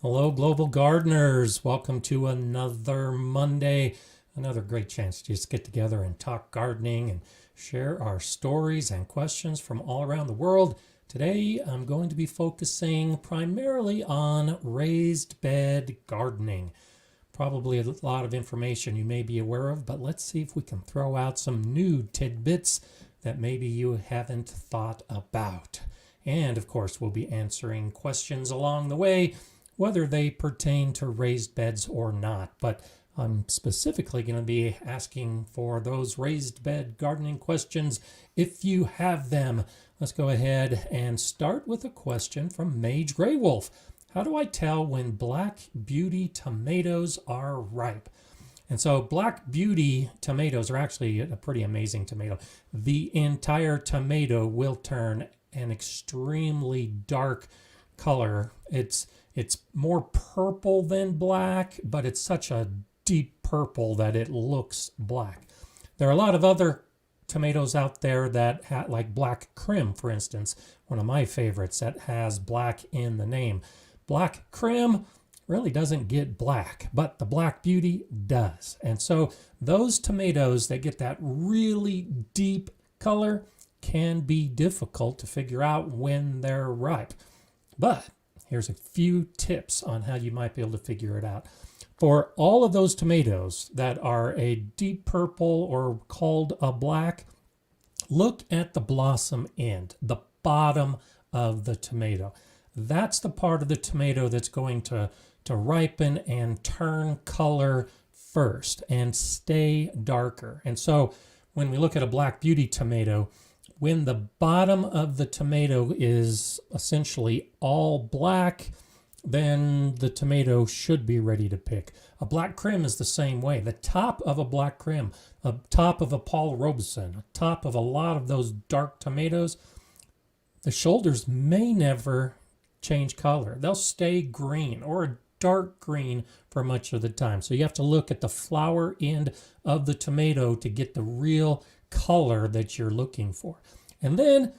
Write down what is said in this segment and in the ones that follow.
Hello, global gardeners. Welcome to another Monday. Another great chance to just get together and talk gardening and share our stories and questions from all around the world. Today, I'm going to be focusing primarily on raised bed gardening. Probably a lot of information you may be aware of, but let's see if we can throw out some new tidbits that maybe you haven't thought about. And of course, we'll be answering questions along the way, whether they pertain to raised beds or not. But I'm specifically going to be asking for those raised bed gardening questions if you have them. Let's go ahead and start with a question from Mage Grey Wolf. How do I tell when Black Beauty tomatoes are ripe? And so Black Beauty tomatoes are actually a pretty amazing tomato. The entire tomato will turn an extremely dark color. It's more purple than black, but it's such a deep purple that it looks black. There are a lot of other tomatoes out there that have, like Black Krim, for instance, one of my favorites that has black in the name. Black Krim really doesn't get black, but the Black Beauty does. And so those tomatoes that get that really deep color can be difficult to figure out when they're ripe. But here's a few tips on how you might be able to figure it out. For all of those tomatoes that are a deep purple or called a black, look at the blossom end, the bottom of the tomato. That's the part of the tomato that's going to ripen and turn color first and stay darker. And so when we look at a Black Beauty tomato, when the bottom of the tomato is essentially all black, then the tomato should be ready to pick. A Black Krim is the same way. The top of a Black Krim, a top of a Paul Robeson, a top of a lot of those dark tomatoes, the shoulders may never change color. They'll stay green or a dark green for much of the time. So you have to look at the flower end of the tomato to get the real color that you're looking for. And then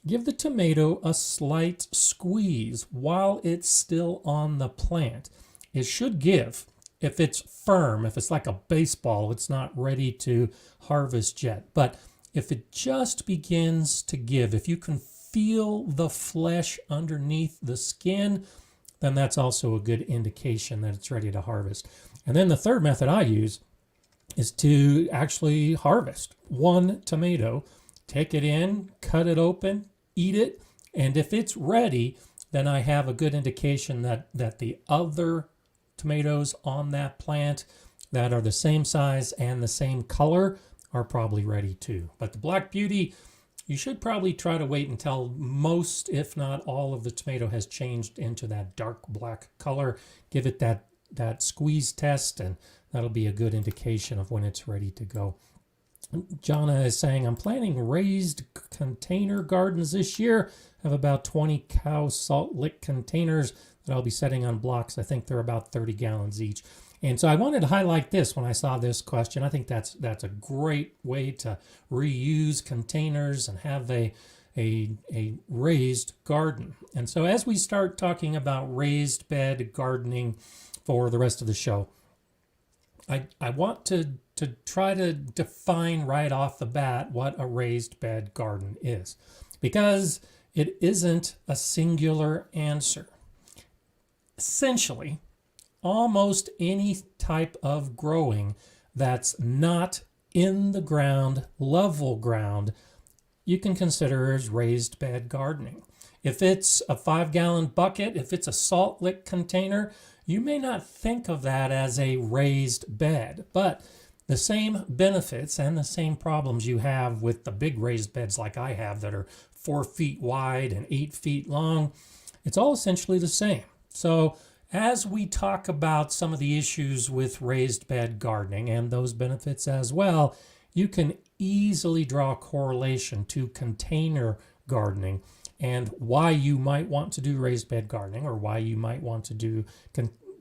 give the tomato a slight squeeze while it's still on the plant. It should give. If it's firm, if it's like a baseball, it's not ready to harvest yet. But if it just begins to give, if you can feel the flesh underneath the skin, then that's also a good indication that it's ready to harvest. And then the third method I use is to actually harvest one tomato, take it in, cut it open, eat it, and if it's ready, then I have a good indication that the other tomatoes on that plant that are the same size and the same color are probably ready too. But the Black Beauty, you should probably try to wait until most, if not all, of the tomato has changed into that dark black color. Give it that squeeze test, and that'll be a good indication of when it's ready to go. Jana is saying, I'm planning raised container gardens this year. I have about 20 cow salt lick containers that I'll be setting on blocks. I think they're about 30 gallons each. And so I wanted to highlight this when I saw this question. I think that's a great way to reuse containers and have a raised garden. And so as we start talking about raised bed gardening for the rest of the show, I want to try to define right off the bat what a raised bed garden is, because it isn't a singular answer. Essentially, almost any type of growing that's not in the ground, level ground, you can consider as raised bed gardening. If it's a 5-gallon bucket, if it's a salt lick container, you may not think of that as a raised bed, but the same benefits and the same problems you have with the big raised beds like I have that are 4 feet wide and 8 feet long, it's all essentially the same. So as we talk about some of the issues with raised bed gardening and those benefits as well, you can easily draw a correlation to container gardening and why you might want to do raised bed gardening or why you might want to do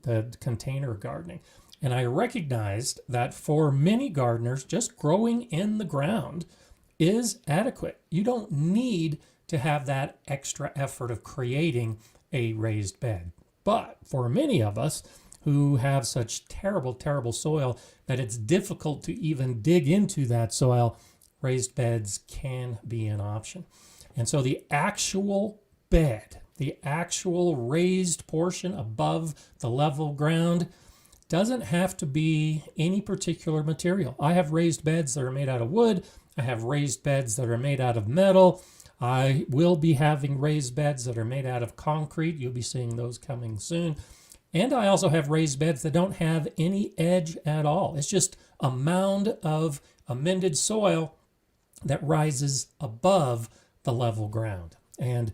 the container gardening. And I recognized that for many gardeners, just growing in the ground is adequate. You don't need to have that extra effort of creating a raised bed. But for many of us who have such terrible, terrible soil that it's difficult to even dig into that soil, raised beds can be an option. And so the actual bed, the actual raised portion above the level ground, doesn't have to be any particular material. I have raised beds that are made out of wood. I have raised beds that are made out of metal. I will be having raised beds that are made out of concrete. You'll be seeing those coming soon. And I also have raised beds that don't have any edge at all. It's just a mound of amended soil that rises above the level ground. And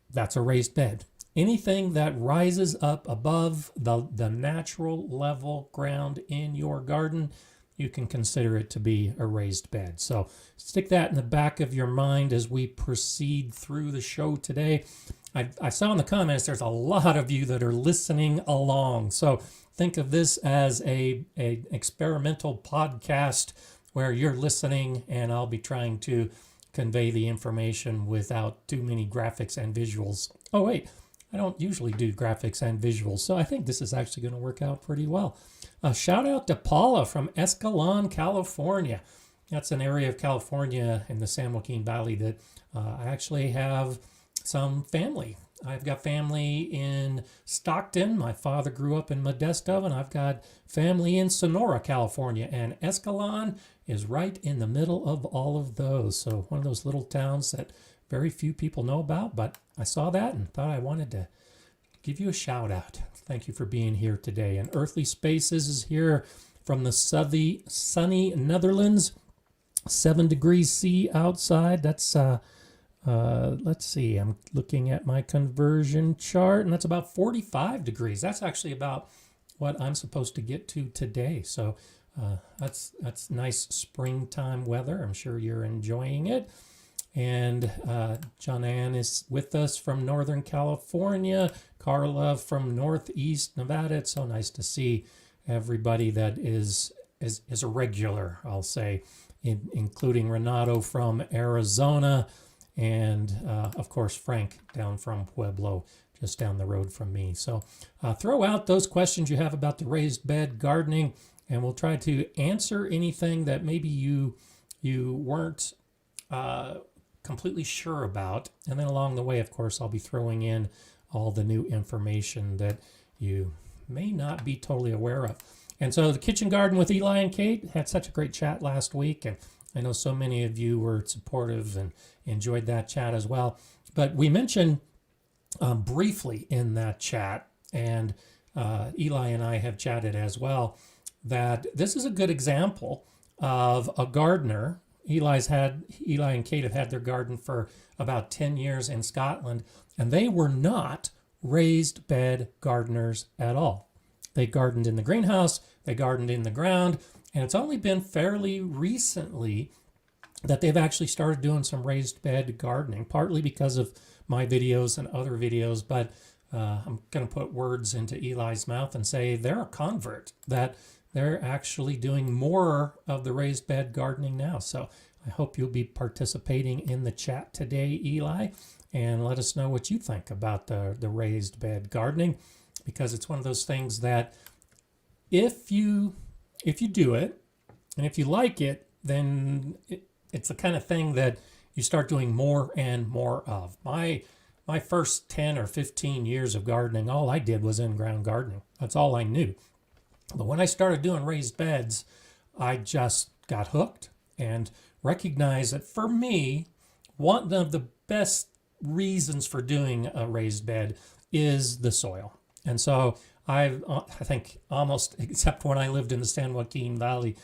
that's a raised bed. Anything that rises up above the natural level ground in your garden, you can consider it to be a raised bed. So stick that in the back of your mind as we proceed through the show today. I saw in the comments there's a lot of you that are listening along. So think of this as a experimental podcast where you're listening and I'll be trying to convey the information without too many graphics and visuals. Oh wait, I don't usually do graphics and visuals, so I think this is actually going to work out pretty well. Shout out to Paula from Escalon, California. That's an area of California in the San Joaquin Valley that I actually have some family. I've got family in Stockton. My father grew up in Modesto, and I've got family in Sonora, California. And Escalon is right in the middle of all of those. So one of those little towns that very few people know about, but I saw that and thought I wanted to give you a shout out. Thank you for being here today. And Earthly Spaces is here from the sunny Netherlands. 7 degrees C outside. That's let's see, I'm looking at my conversion chart, and that's about 45 degrees. That's actually about what I'm supposed to get to today. So that's nice springtime weather. I'm sure you're enjoying it. And John Ann is with us from Northern California. Carla from Northeast Nevada. It's so nice to see everybody that is a regular, I'll say, including Renato from Arizona. And of course, Frank down from Pueblo, just down the road from me. So throw out those questions you have about the raised bed gardening, and we'll try to answer anything that maybe you weren't completely sure about. And then along the way, of course, I'll be throwing in all the new information that you may not be totally aware of. And so the Kitchen Garden with Eli and Kate had such a great chat last week, and I know so many of you were supportive and enjoyed that chat as well. But we mentioned briefly in that chat, and Eli and I have chatted as well, that this is a good example of a gardener. Eli and Kate have had their garden for about 10 years in Scotland, and they were not raised bed gardeners at all. They gardened in the greenhouse, they gardened in the ground, and it's only been fairly recently that they've actually started doing some raised bed gardening, partly because of my videos and other videos, but I'm going to put words into Eli's mouth and say they're a convert, that they're actually doing more of the raised bed gardening now. So I hope you'll be participating in the chat today, Eli, and let us know what you think about the raised bed gardening, because it's one of those things that if you do it, and if you like it, then it's the kind of thing that you start doing more and more of. My first 10 or 15 years of gardening, all I did was in-ground gardening. That's all I knew. But when I started doing raised beds, I just got hooked and recognized that for me, one of the best reasons for doing a raised bed is the soil. And so I think almost, except when I lived in the San Joaquin Valley,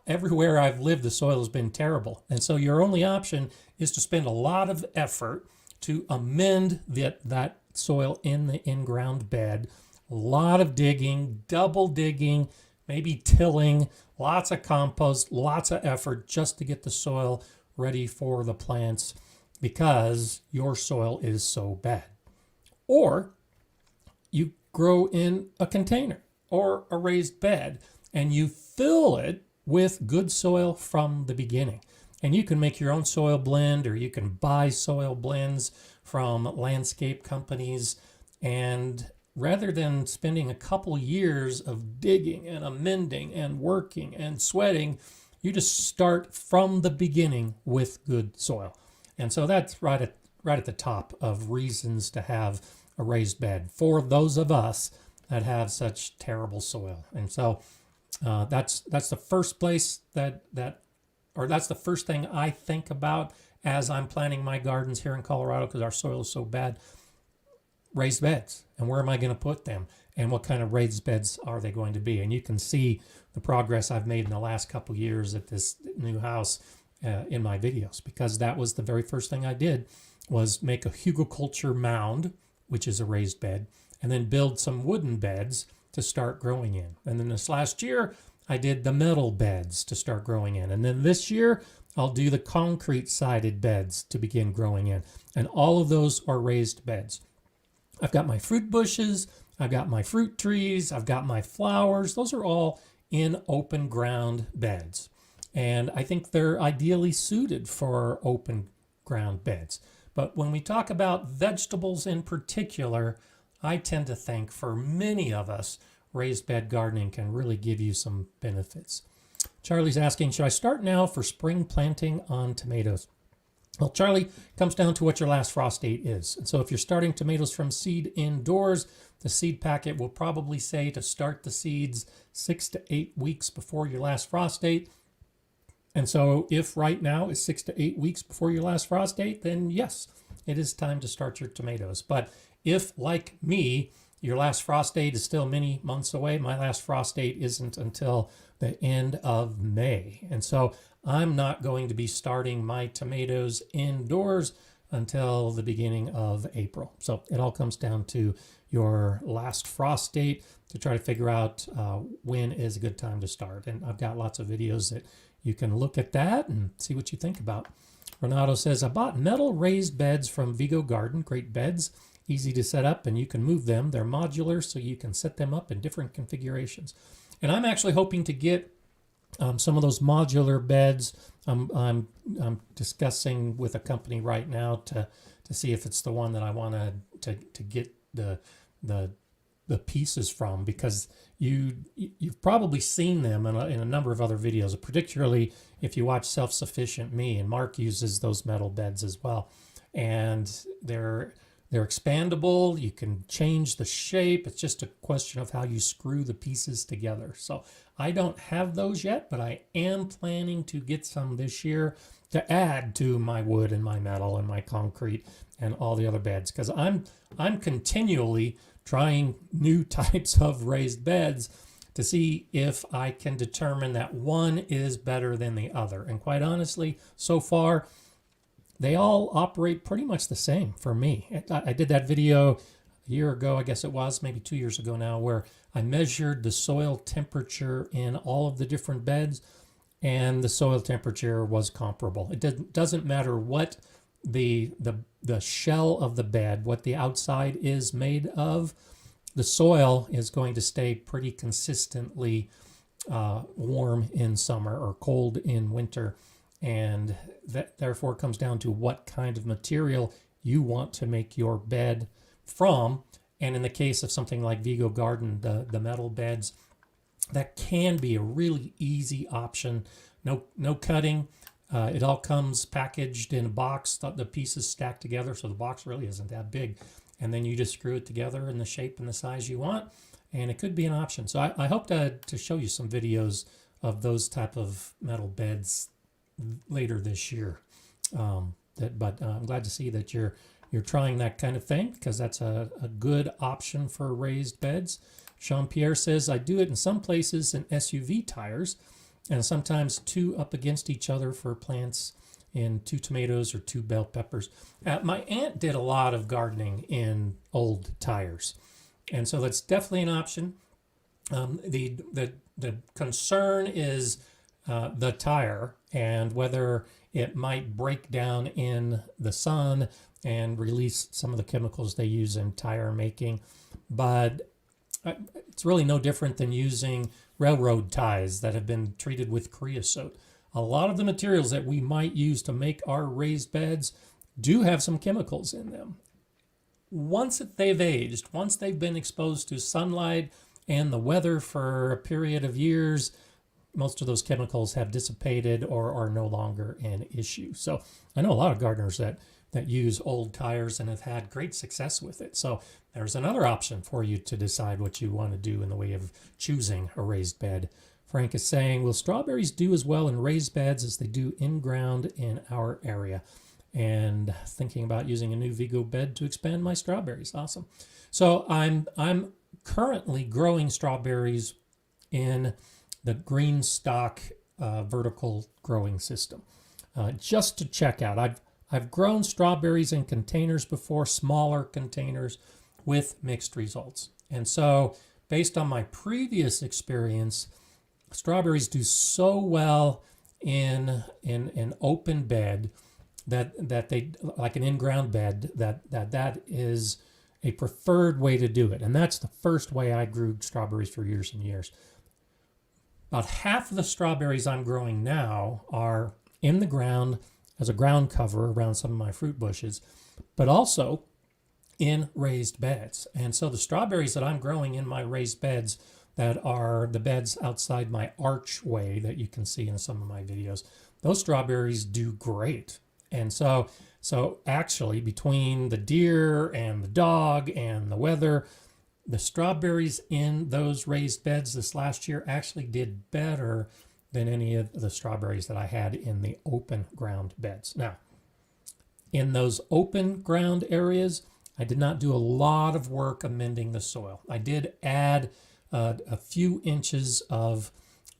everywhere I've lived, the soil has been terrible. And so your only option is to spend a lot of effort to amend that soil in the in-ground bed. A lot of digging, double digging, maybe tilling, lots of compost, lots of effort just to get the soil ready for the plants because your soil is so bad. Or you grow in a container or a raised bed and you fill it with good soil from the beginning. And you can make your own soil blend, or you can buy soil blends from landscape companies. And rather than spending a couple years of digging and amending and working and sweating, you just start from the beginning with good soil. And so that's right at the top of reasons to have a raised bed for those of us that have such terrible soil. And so that's the first place that's the first thing I think about as I'm planting my gardens here in Colorado, because our soil is so bad. Raised beds, and where am I going to put them, and what kind of raised beds are they going to be? And you can see the progress I've made in the last couple years at this new house in my videos, because that was the very first thing I did, was make a hugelkultur mound, which is a raised bed, and then build some wooden beds to start growing in. And then this last year I did the metal beds to start growing in, and then this year I'll do the concrete sided beds to begin growing in, and all of those are raised beds. I've got my fruit bushes, I've got my fruit trees, I've got my flowers. Those are all in open ground beds. And I think they're ideally suited for open ground beds. But when we talk about vegetables in particular, I tend to think for many of us, raised bed gardening can really give you some benefits. Charlie's asking, should I start now for spring planting on tomatoes? Well, Charlie, comes down to what your last frost date is. And so if you're starting tomatoes from seed indoors, the seed packet will probably say to start the seeds 6 to 8 weeks before your last frost date. And so if right now is 6 to 8 weeks before your last frost date, then yes, it is time to start your tomatoes. But if, like me, your last frost date is still many months away, my last frost date isn't until the end of May. And so I'm not going to be starting my tomatoes indoors until the beginning of April. So it all comes down to your last frost date to try to figure out when is a good time to start. And I've got lots of videos that you can look at that and see what you think about. Renato says, I bought metal raised beds from Vigo Garden. Great beds, easy to set up, and you can move them. They're modular, so you can set them up in different configurations. And I'm actually hoping to get some of those modular beds. I'm discussing with a company right now to see if it's the one that I want to get the pieces from, because you've probably seen them in a number of other videos, particularly if you watch Self-Sufficient Me, and Mark uses those metal beds as well. And they're expandable. You can change the shape. It's just a question of how you screw the pieces together. So I don't have those yet, but I am planning to get some this year to add to my wood and my metal and my concrete and all the other beds, because I'm continually trying new types of raised beds to see if I can determine that one is better than the other. And quite honestly, so far, they all operate pretty much the same for me. I did that video a year ago, I guess it was, maybe 2 years ago now, where I measured the soil temperature in all of the different beds, and the soil temperature was comparable. It doesn't matter what the shell of the bed, what the outside is made of, the soil is going to stay pretty consistently warm in summer or cold in winter. And that therefore comes down to what kind of material you want to make your bed from. And in the case of something like Vigo Garden, the metal beds, that can be a really easy option. No cutting. It all comes packaged in a box, the pieces stacked together, so the box really isn't that big. And then you just screw it together in the shape and the size you want, and it could be an option. So I hope to show you some videos of those type of metal beds later this year. But I'm glad to see that you're trying that kind of thing, because that's a good option for raised beds. Jean-Pierre says, I do it in some places in SUV tires, and sometimes two up against each other for plants in 2 tomatoes or 2 bell peppers. My aunt did a lot of gardening in old tires, and so that's definitely an option. The concern is the tire and whether it might break down in the sun and release some of the chemicals they use in tire making. But it's really no different than using railroad ties that have been treated with creosote. A lot of the materials that we might use to make our raised beds do have some chemicals in them. once they've aged, once they've been exposed to sunlight and the weather for a period of years, most of those chemicals have dissipated or are no longer an issue. So I know a lot of gardeners that use old tires and have had great success with it. So there's another option for you to decide what you want to do in the way of choosing a raised bed. Frank is saying, will strawberries do as well in raised beds as they do in ground in our area? And thinking about using a new Vigo bed to expand my strawberries. Awesome. So I'm currently growing strawberries in the green stock vertical growing system, just to check out. I've grown strawberries in containers before, smaller containers, with mixed results. And so based on my previous experience, strawberries do so well in an open bed that they, like an in-ground bed, that is a preferred way to do it. And that's the first way I grew strawberries for years and years. About half of the strawberries I'm growing now are in the ground as a ground cover around some of my fruit bushes, but also in raised beds. And so the strawberries that I'm growing in my raised beds, that are the beds outside my archway that you can see in some of my videos, those strawberries do great. And so actually, between the deer and the dog and the weather, the strawberries in those raised beds this last year actually did better than any of the strawberries that I had in the open ground beds. Now, in those open ground areas, I did not do a lot of work amending the soil. I did add a few inches of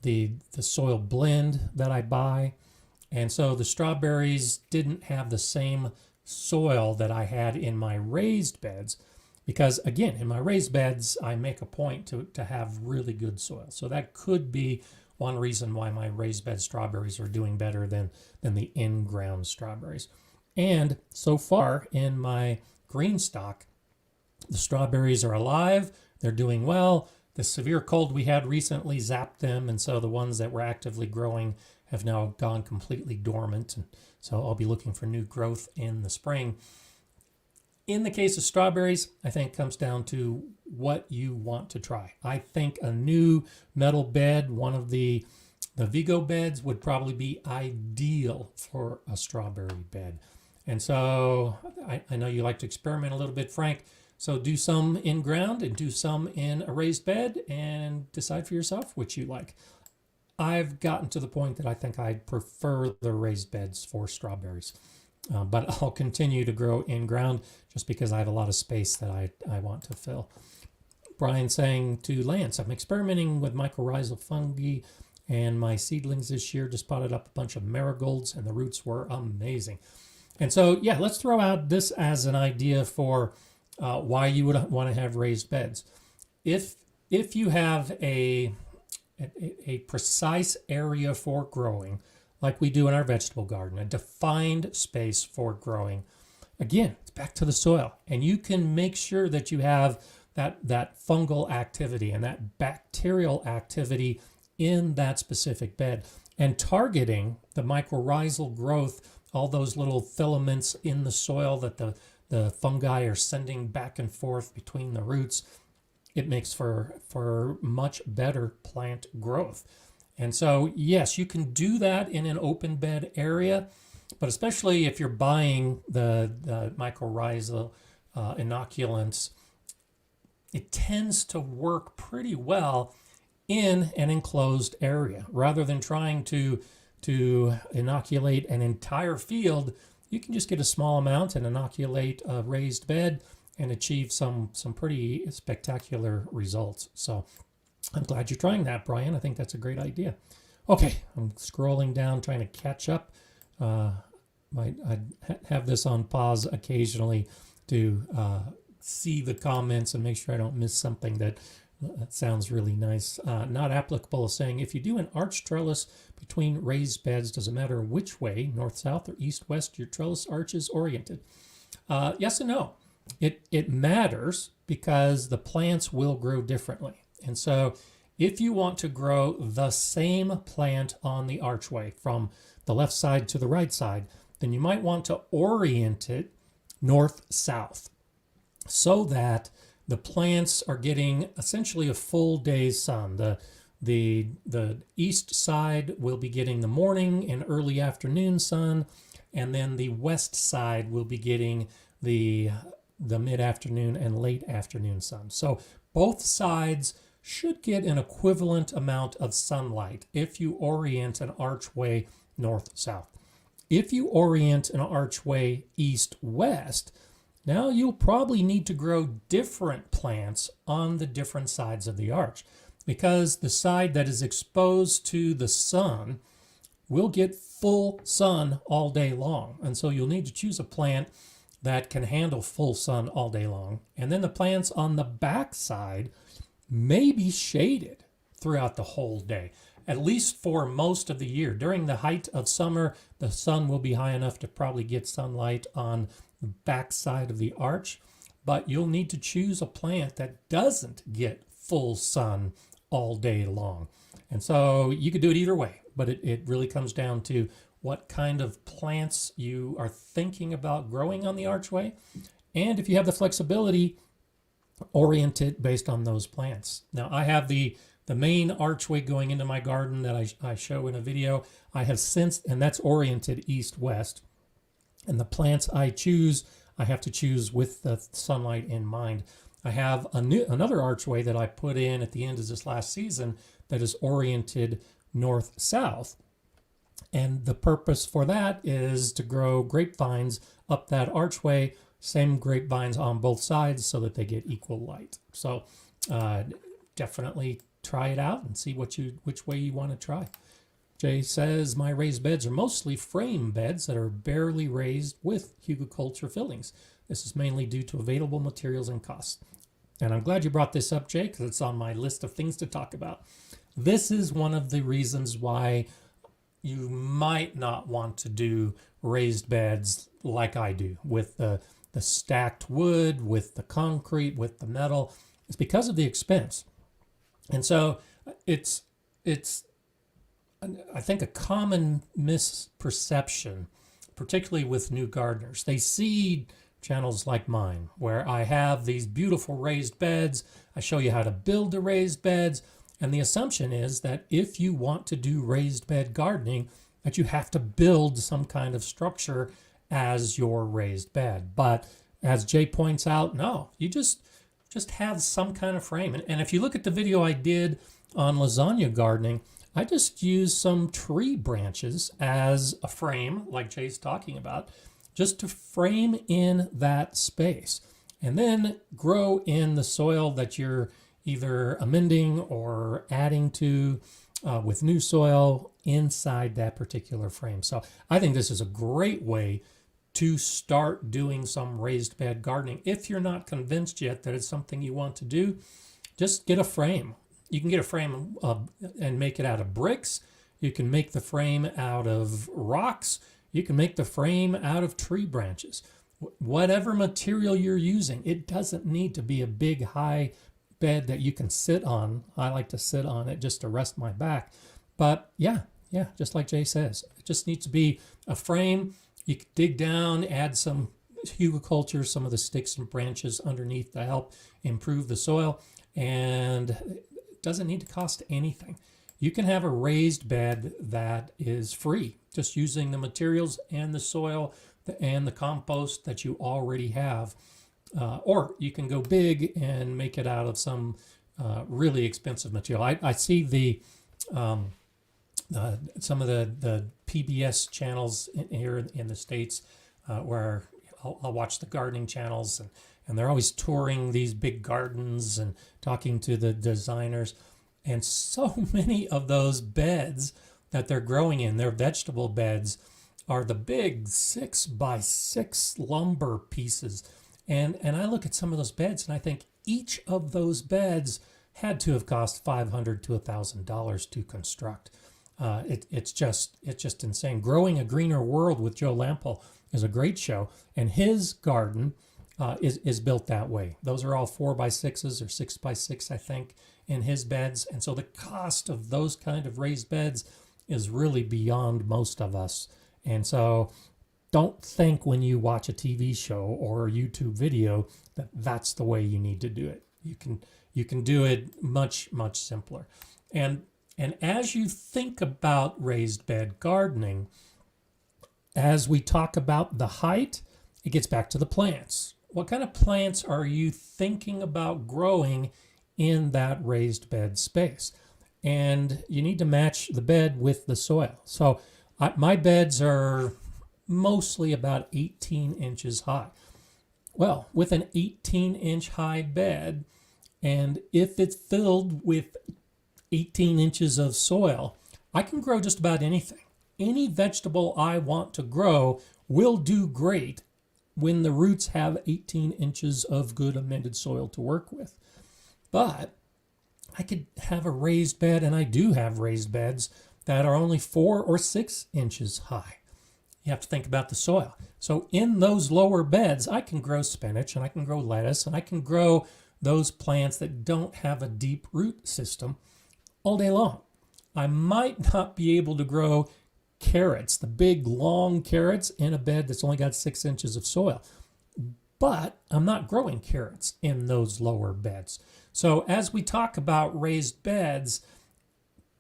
the soil blend that I buy. And so the strawberries didn't have the same soil that I had in my raised beds, because again, in my raised beds, I make a point to have really good soil. So that could be one reason why my raised bed strawberries are doing better than the in-ground strawberries. And so far in my green stock, the strawberries are alive, they're doing well. The severe cold we had recently zapped them, and so the ones that were actively growing have now gone completely dormant. And so I'll be looking for new growth in the spring. In the case of strawberries, I think it comes down to what you want to try. I think a new metal bed, one of the Vigo beds, would probably be ideal for a strawberry bed. And so I know you like to experiment a little bit, Frank. So do some in ground and do some in a raised bed and decide for yourself which you like. I've gotten to the point that I think I prefer the raised beds for strawberries. But I'll continue to grow in ground just because I have a lot of space that I want to fill. Brian saying to Lance, I'm experimenting with mycorrhizal fungi and my seedlings this year. Just potted up a bunch of marigolds and the roots were amazing. And so, yeah, let's throw out this as an idea for why you would want to have raised beds. If you have a precise area for growing, like we do in our vegetable garden, a defined space for growing, again, it's back to the soil. And you can make sure that you have that fungal activity and that bacterial activity in that specific bed, and targeting the mycorrhizal growth, all those little filaments in the soil that the fungi are sending back and forth between the roots. It makes for much better plant growth. And so, yes, you can do that in an open bed area, but especially if you're buying the mycorrhizal inoculants, it tends to work pretty well in an enclosed area. Rather than trying to inoculate an entire field, you can just get a small amount and inoculate a raised bed and achieve some pretty spectacular results. So I'm glad you're trying that, Brian. I think that's a great idea. Okay, I'm scrolling down, trying to catch up. I'd have this on pause occasionally to see the comments and make sure I don't miss something that sounds really nice. Not applicable is saying, if you do an arch trellis between raised beds, does it matter which way, north, south, or east, west, your trellis arch is oriented? Yes and no. It matters because the plants will grow differently. And so if you want to grow the same plant on the archway from the left side to the right side, then you might want to orient it north-south. so that the plants are getting essentially a full day's sun. The east side will be getting the morning and early afternoon sun, and then the west side will be getting the mid-afternoon and late afternoon sun. So both sides should get an equivalent amount of sunlight if you orient an archway north-south. If you orient an archway east-west, now you'll probably need to grow different plants on the different sides of the arch, because the side that is exposed to the sun will get full sun all day long. And so you'll need to choose a plant that can handle full sun all day long. And then the plants on the back side may be shaded throughout the whole day, at least for most of the year. During the height of summer, the sun will be high enough to probably get sunlight on the back side of the arch, but you'll need to choose a plant that doesn't get full sun all day long. And so you could do it either way, but it really comes down to what kind of plants you are thinking about growing on the archway. And if you have the flexibility, orient it based on those plants. Now, I have the main archway going into my garden that I show in a video. I have since, and that's oriented east-west. And the plants I choose, I have to choose with the sunlight in mind. I have another archway that I put in at the end of this last season that is oriented north-south. And the purpose for that is to grow grapevines up that archway, same grapevines on both sides so that they get equal light. So definitely try it out and see which way you want to try. Jay says, my raised beds are mostly frame beds that are barely raised with hugelkultur fillings. This is mainly due to available materials and costs. And I'm glad you brought this up, Jay, because it's on my list of things to talk about. This is one of the reasons why you might not want to do raised beds like I do, with the stacked wood, with the concrete, with the metal. It's because of the expense. And so it's I think a common misperception, particularly with new gardeners. They see channels like mine where I have these beautiful raised beds. I show you how to build the raised beds. And the assumption is that if you want to do raised bed gardening, that you have to build some kind of structure as your raised bed. But as Jay points out, no, you just have some kind of frame. And if you look at the video I did on lasagna gardening, I just used some tree branches as a frame, like Jay's talking about, just to frame in that space. And then grow in the soil that you're either amending or adding to with new soil inside that particular frame. So I think this is a great way to start doing some raised bed gardening. If you're not convinced yet that it's something you want to do, just get a frame. You can get a frame and make it out of bricks. You can make the frame out of rocks. You can make the frame out of tree branches. Whatever material you're using, it doesn't need to be a big high bed that you can sit on. I like to sit on it just to rest my back. But yeah, just like Jay says, it just needs to be a frame. You can dig down, add some hugelkultur, some of the sticks and branches underneath to help improve the soil, and it doesn't need to cost anything. You can have a raised bed that is free, just using the materials and the soil and the compost that you already have. Or you can go big and make it out of some really expensive material. I see some of the PBS channels here in the States where I'll watch the gardening channels, and they're always touring these big gardens and talking to the designers. And so many of those beds that they're growing in, their vegetable beds, are the big 6x6 lumber pieces. And I look at some of those beds and I think each of those beds had to have cost $500 to $1,000 to construct. It's just insane. Growing a Greener World with Joe Lampel is a great show, and his garden is built that way. Those are all 4x6s or 6x6, I think, in his beds. And so the cost of those kind of raised beds is really beyond most of us. And so don't think when you watch a TV show or a YouTube video that's the way you need to do it. You can do it much simpler. And as you think about raised bed gardening, as we talk about the height, it gets back to the plants. What kind of plants are you thinking about growing in that raised bed space? And you need to match the bed with the soil. So my beds are mostly about 18 inches high. Well, with an 18-inch high bed, and if it's filled with 18 inches of soil, I can grow just about anything. Any vegetable I want to grow will do great when the roots have 18 inches of good amended soil to work with. But I could have a raised bed, and I do have raised beds that are only 4 or 6 inches high. You have to think about the soil. So in those lower beds, I can grow spinach, and I can grow lettuce, and I can grow those plants that don't have a deep root system all day long. I might not be able to grow carrots, the big long carrots, in a bed that's only got 6 inches of soil. But I'm not growing carrots in those lower beds. So as we talk about raised beds,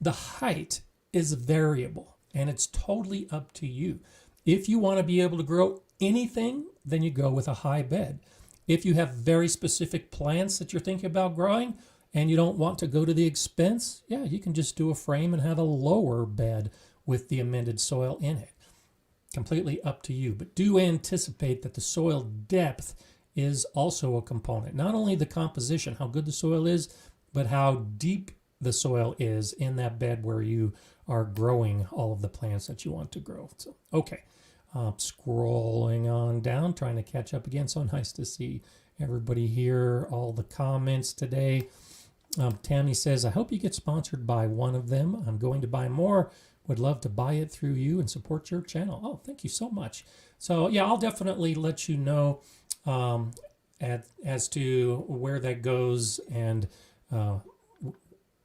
the height is variable, and it's totally up to you. If you want to be able to grow anything, then you go with a high bed. If you have very specific plants that you're thinking about growing and you don't want to go to the expense, yeah, you can just do a frame and have a lower bed with the amended soil in it. Completely up to you. But do anticipate that the soil depth is also a component. Not only the composition, how good the soil is, but how deep the soil is in that bed where you are growing all of the plants that you want to grow. So, okay. Scrolling on down, trying to catch up again. So nice to see everybody here, all the comments today. Tammy says, I hope you get sponsored by one of them. I'm going to buy more. Would love to buy it through you and support your channel. Oh, thank you so much. So yeah, I'll definitely let you know as to where that goes and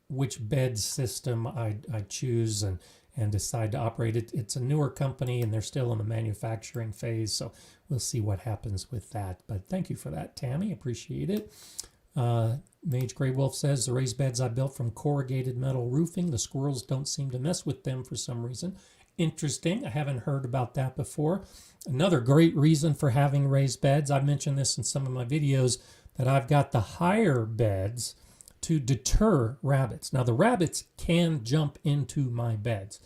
which bed system I choose and decide to operate it. It's a newer company and they're still in the manufacturing phase, so we'll see what happens with that. But thank you for that, Tammy. Appreciate it. Mage Grey Wolf says, the raised beds I built from corrugated metal roofing. The squirrels don't seem to mess with them for some reason. Interesting. I haven't heard about that before. Another great reason for having raised beds, I've mentioned this in some of my videos, that I've got the higher beds to deter rabbits. Now the rabbits can jump into my beds,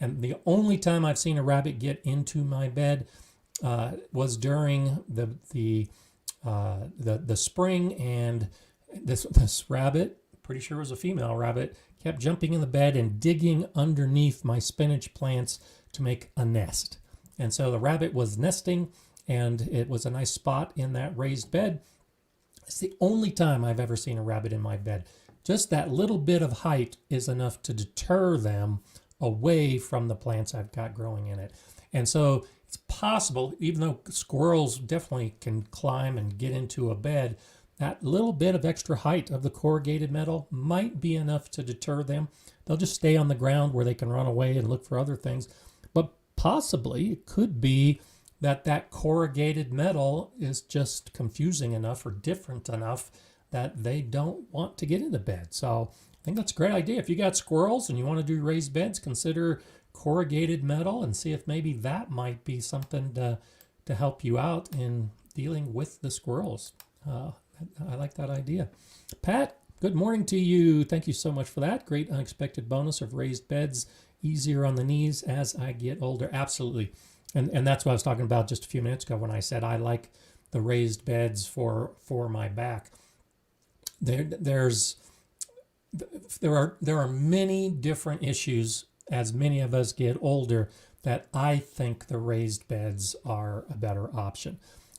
and the only time I've seen a rabbit get into my bed was during the spring, and this rabbit, pretty sure it was a female rabbit, kept jumping in the bed and digging underneath my spinach plants to make a nest. And so the rabbit was nesting, and it was a nice spot in that raised bed. It's the only time I've ever seen a rabbit in my bed. Just that little bit of height is enough to deter them away from the plants I've got growing in it. And so it's possible, even though squirrels definitely can climb and get into a bed, that little bit of extra height of the corrugated metal might be enough to deter them. They'll just stay on the ground where they can run away and look for other things. But possibly it could be that corrugated metal is just confusing enough or different enough that they don't want to get in the bed. So I think that's a great idea. If you got squirrels and you want to do raised beds, consider corrugated metal and see if maybe that might be something to help you out in dealing with the squirrels. I like that idea. Pat, good morning to you. Thank you so much for that. Great unexpected bonus of raised beds, easier on the knees as I get older. Absolutely. And that's what I was talking about just a few minutes ago when I said I like the raised beds for my back. There are many different issues as many of us get older that I think the raised beds are a better option.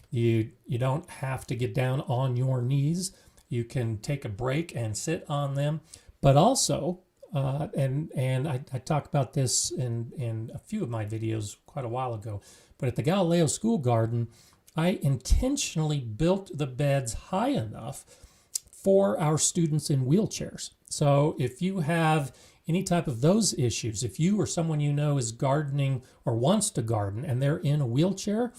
You don't have to get down on your knees. You can take a break and sit on them, but also and I talked about this in a few of my videos quite a while ago, but at the Galileo School Garden, I intentionally built the beds high enough for our students in wheelchairs. So if you have any type of those issues, if you or someone you know is gardening or wants to garden and they're in a wheelchair,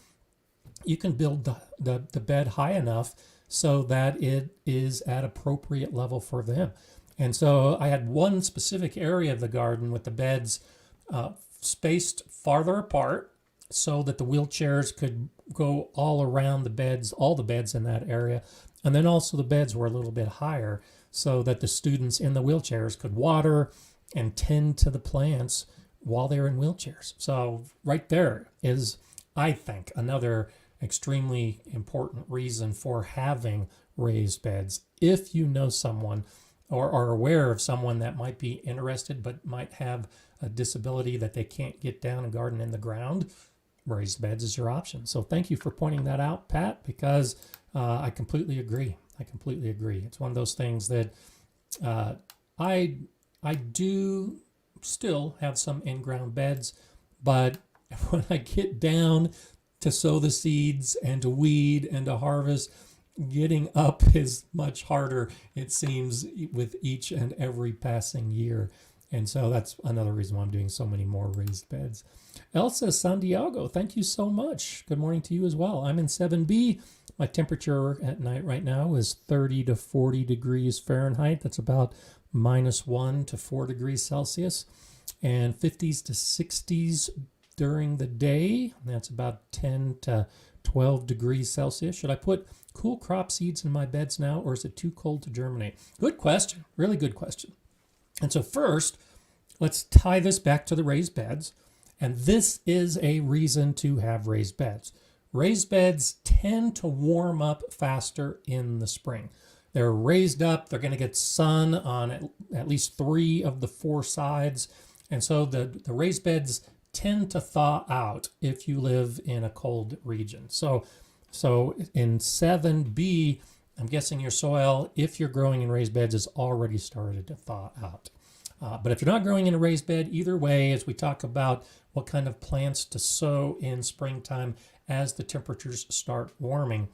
you can build the bed high enough so that it is at appropriate level for them. And so I had one specific area of the garden with the beds spaced farther apart so that the wheelchairs could go all around the beds, all the beds in that area. And then also the beds were a little bit higher so that the students in the wheelchairs could water and tend to the plants while they're in wheelchairs. So right there is, I think, another extremely important reason for having raised beds. If you know someone or are aware of someone that might be interested but might have a disability that they can't get down and garden in the ground, raised beds is your option. So thank you for pointing that out, Pat, because I completely agree. I completely agree. It's one of those things that I do still have some in-ground beds, but when I get down to sow the seeds and to weed and to harvest, getting up is much harder, it seems, with each and every passing year. And so that's another reason why I'm doing so many more raised beds. Elsa Santiago, thank you so much. Good morning to you as well. I'm in 7B. My temperature at night right now is 30 to 40 degrees Fahrenheit. That's about -1 to 4 degrees Celsius. And 50s to 60s during the day. That's about 10 to 12 degrees Celsius. Should I put cool crop seeds in my beds now, or is it too cold to germinate? Good question. Really good question. And so first, let's tie this back to the raised beds. And this is a reason to have raised beds. Raised beds tend to warm up faster in the spring. They're raised up, they're going to get sun on at least 3 of the 4 sides. And so the raised beds tend to thaw out if you live in a cold region. So in 7B, I'm guessing your soil, if you're growing in raised beds, has already started to thaw out. But if you're not growing in a raised bed, either way, as we talk about what kind of plants to sow in springtime as the temperatures start warming,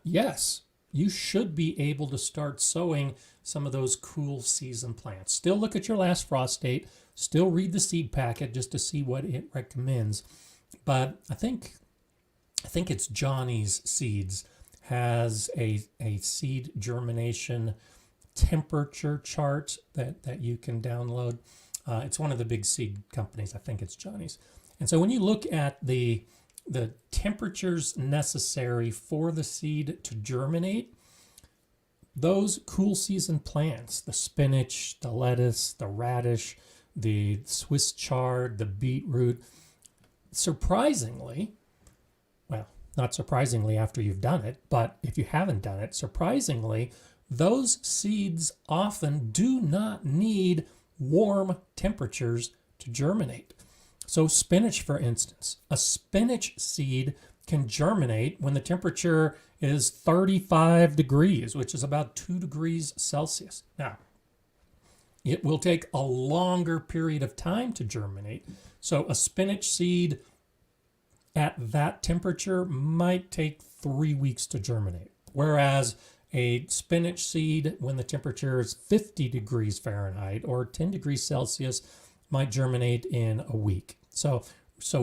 yes, you should be able to start sowing some of those cool season plants. Still look at your last frost date, still read the seed packet just to see what it recommends. But I think it's Johnny's Seeds has a seed germination temperature chart that you can download. It's one of the big seed companies. I think it's Johnny's. And so when you look at the temperatures necessary for the seed to germinate, those cool season plants, the spinach, the lettuce, the radish, the Swiss chard, the beetroot, surprisingly, well, not surprisingly after you've done it, but if you haven't done it, surprisingly, those seeds often do not need warm temperatures to germinate. So spinach, for instance, a spinach seed can germinate when the temperature is 35 degrees, which is about 2 degrees Celsius. Now, it will take a longer period of time to germinate. So a spinach seed at that temperature might take 3 weeks to germinate. Whereas a spinach seed, when the temperature is 50 degrees Fahrenheit or 10 degrees Celsius, might germinate in a week. So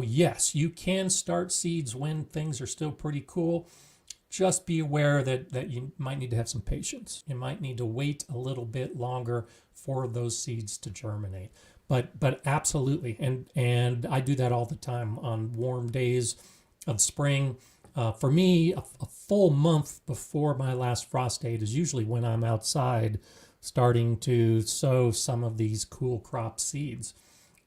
yes, you can start seeds when things are still pretty cool. Just be aware that you might need to have some patience. You might need to wait a little bit longer for those seeds to germinate. But absolutely, and I do that all the time on warm days of spring. For me, a full month before my last frost date is usually when I'm outside starting to sow some of these cool crop seeds.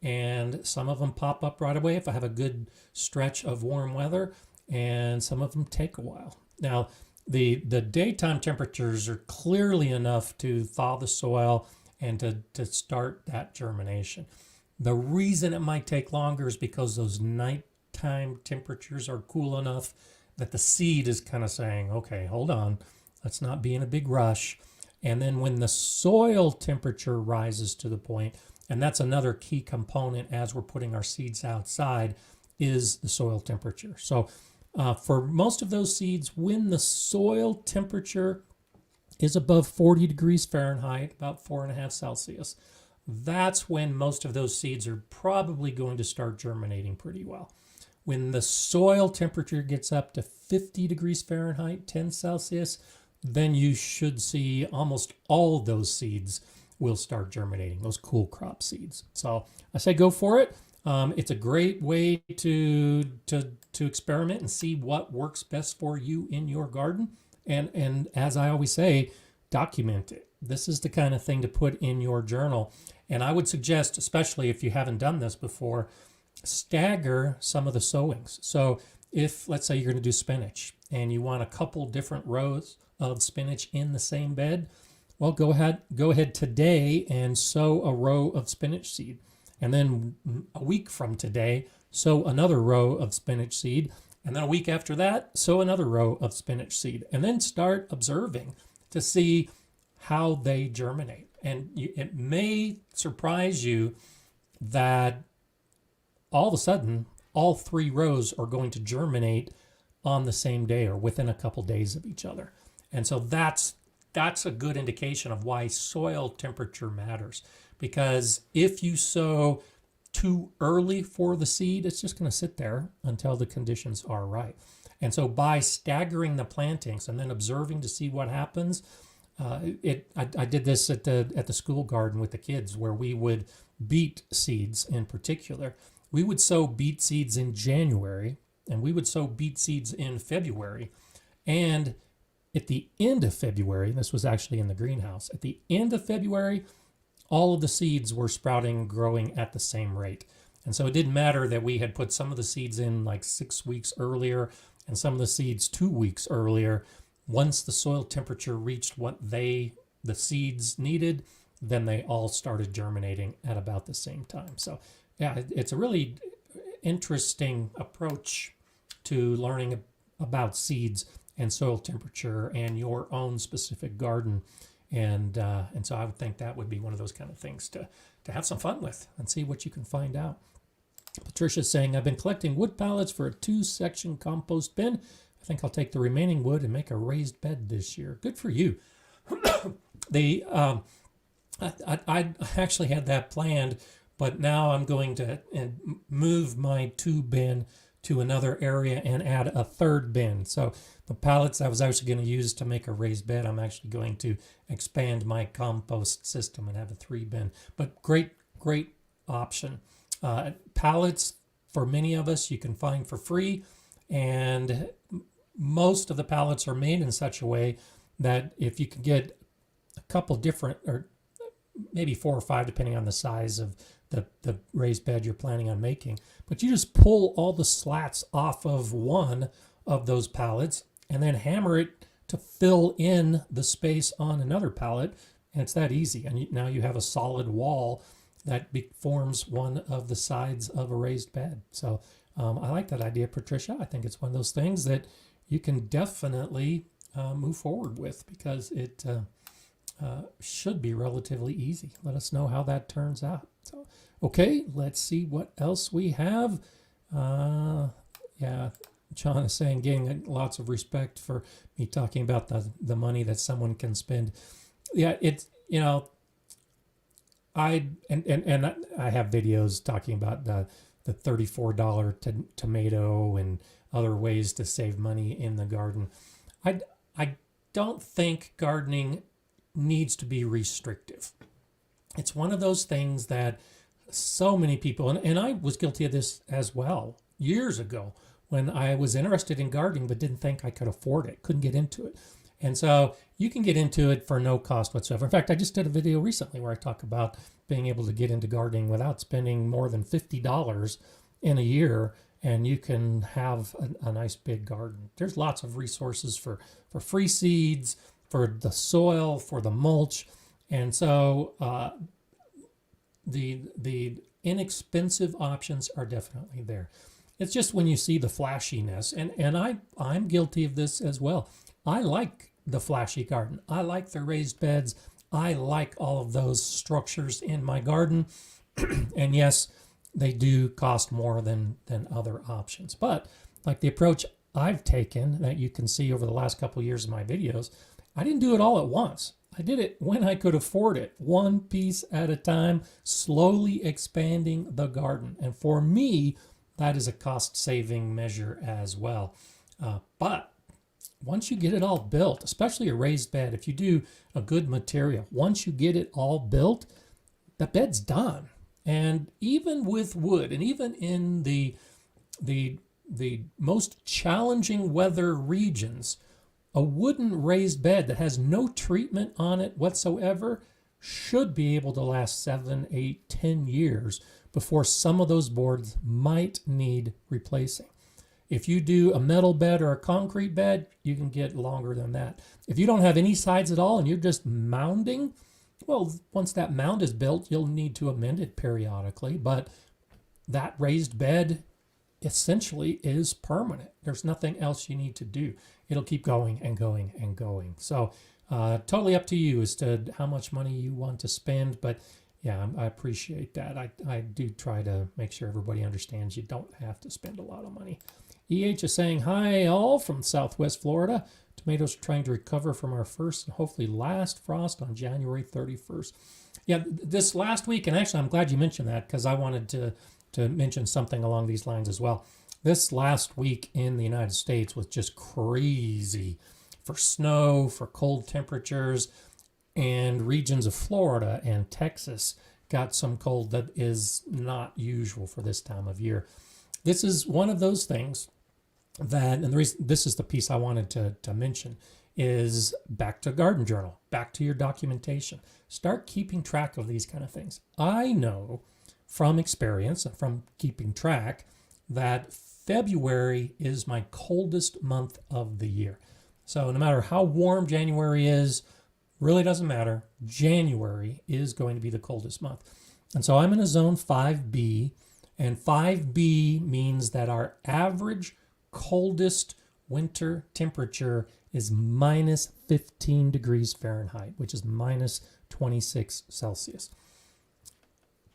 And some of them pop up right away if I have a good stretch of warm weather, and some of them take a while. Now, the daytime temperatures are clearly enough to thaw the soil and to start that germination. The reason it might take longer is because those nighttime temperatures are cool enough that the seed is kind of saying, okay, hold on, let's not be in a big rush. And then when the soil temperature rises to the point, and that's another key component as we're putting our seeds outside, is the soil temperature. So for most of those seeds, when the soil temperature is above 40 degrees Fahrenheit, about 4.5 Celsius, that's when most of those seeds are probably going to start germinating pretty well. When the soil temperature gets up to 50 degrees Fahrenheit, 10 Celsius, then you should see almost all those seeds will start germinating, those cool crop seeds. So I say go for it. It's a great way to experiment and see what works best for you in your garden. And as I always say, document it. This is the kind of thing to put in your journal. And I would suggest, especially if you haven't done this before, stagger some of the sowings. So if, let's say, you're going to do spinach and you want a couple different rows of spinach in the same bed, well, go ahead today and sow a row of spinach seed. And then a week from today, sow another row of spinach seed. And then a week after that, sow another row of spinach seed. And then start observing to see how they germinate. And it may surprise you that all of a sudden, all 3 rows are going to germinate on the same day or within a couple days of each other. And so that's a good indication of why soil temperature matters. Because if you sow too early for the seed, it's just going to sit there until the conditions are right. And so by staggering the plantings and then observing to see what happens, I did this at the school garden with the kids, where we would beet seeds in particular. We would sow beet seeds in January, and we would sow beet seeds in February. And at the end of February, this was actually in the greenhouse, at the end of February, all of the seeds were sprouting, growing at the same rate. And so it didn't matter that we had put some of the seeds in like 6 weeks earlier and some of the seeds 2 weeks earlier. Once the soil temperature reached what the seeds needed, then they all started germinating at about the same time. So yeah, it's a really interesting approach to learning about seeds and soil temperature and your own specific garden. And so I would think that would be one of those kind of things to have some fun with and see what you can find out. Patricia's saying, I've been collecting wood pallets for a 2-section compost bin. I think I'll take the remaining wood and make a raised bed this year. Good for you. I actually had that planned, but now I'm going to move my 2 bin to another area and add a 3rd bin. So the pallets I was actually going to use to make a raised bed, I'm actually going to expand my compost system and have a 3 bin. But great option. Pallets, for many of us, you can find for free. And most of the pallets are made in such a way that if you can get a couple different, or maybe 4 or 5, depending on the size of the raised bed you're planning on making, but you just pull all the slats off of one of those pallets and then hammer it to fill in the space on another pallet, and it's that easy. And now you have a solid wall that forms one of the sides of a raised bed. So I like that idea, Patricia. I think it's one of those things that you can definitely move forward with, because it should be relatively easy. Let us know how that turns out. So, okay, let's see what else we have. Yeah, John is saying, getting lots of respect for me talking about the money that someone can spend. Yeah, it's, I have videos talking about the $34 tomato and other ways to save money in the garden. I don't think gardening needs to be restrictive. It's one of those things that so many people, and I was guilty of this as well years ago, when I was interested in gardening but didn't think I could afford it, couldn't get into it. And so you can get into it for no cost whatsoever. In fact, I just did a video recently where I talk about being able to get into gardening without spending more than $50 in a year, and you can have a nice big garden. There's lots of resources for free seeds, for the soil, for the mulch. And so the inexpensive options are definitely there. It's just when you see the flashiness, and I'm guilty of this as well. I like the flashy garden. I like the raised beds. I like all of those structures in my garden. And yes, they do cost more than other options. But like the approach I've taken that you can see over the last couple of years of my videos, I didn't do it all at once. I did it when I could afford it, one piece at a time, slowly expanding the garden. And for me, that is a cost-saving measure as well. But once you get it all built, especially a raised bed, if you do a good material, once you get it all built, the bed's done. And even with wood, and even in the most challenging weather regions, a wooden raised bed that has no treatment on it whatsoever should be able to last 7, 8, 10 years before some of those boards might need replacing. If you do a metal bed or a concrete bed, you can get longer than that. If you don't have any sides at all and you're just mounding, well, once that mound is built, you'll need to amend it periodically, but that raised bed essentially is permanent. There's nothing else you need to do. It'll keep going and going and going. So totally up to you as to how much money you want to spend, but yeah, I appreciate that. I do try to make sure everybody understands you don't have to spend a lot of money. EH is saying, hi all from Southwest Florida. Tomatoes are trying to recover from our first and hopefully last frost on January 31st. Yeah, this last week, and actually I'm glad you mentioned that because I wanted to mention something along these lines as well. This last week in the United States was just crazy for snow, for cold temperatures, and regions of Florida and Texas got some cold that is not usual for this time of year. This is one of those things that, and the reason this is the piece I wanted to mention, is back to Garden Journal, back to your documentation. Start keeping track of these kind of things. I know from experience and from keeping track that February is my coldest month of the year. So no matter how warm January is, really doesn't matter. January is going to be the coldest month. And so I'm in a zone 5B, and 5B means that our average coldest winter temperature is minus 15 degrees Fahrenheit, which is minus 26 Celsius.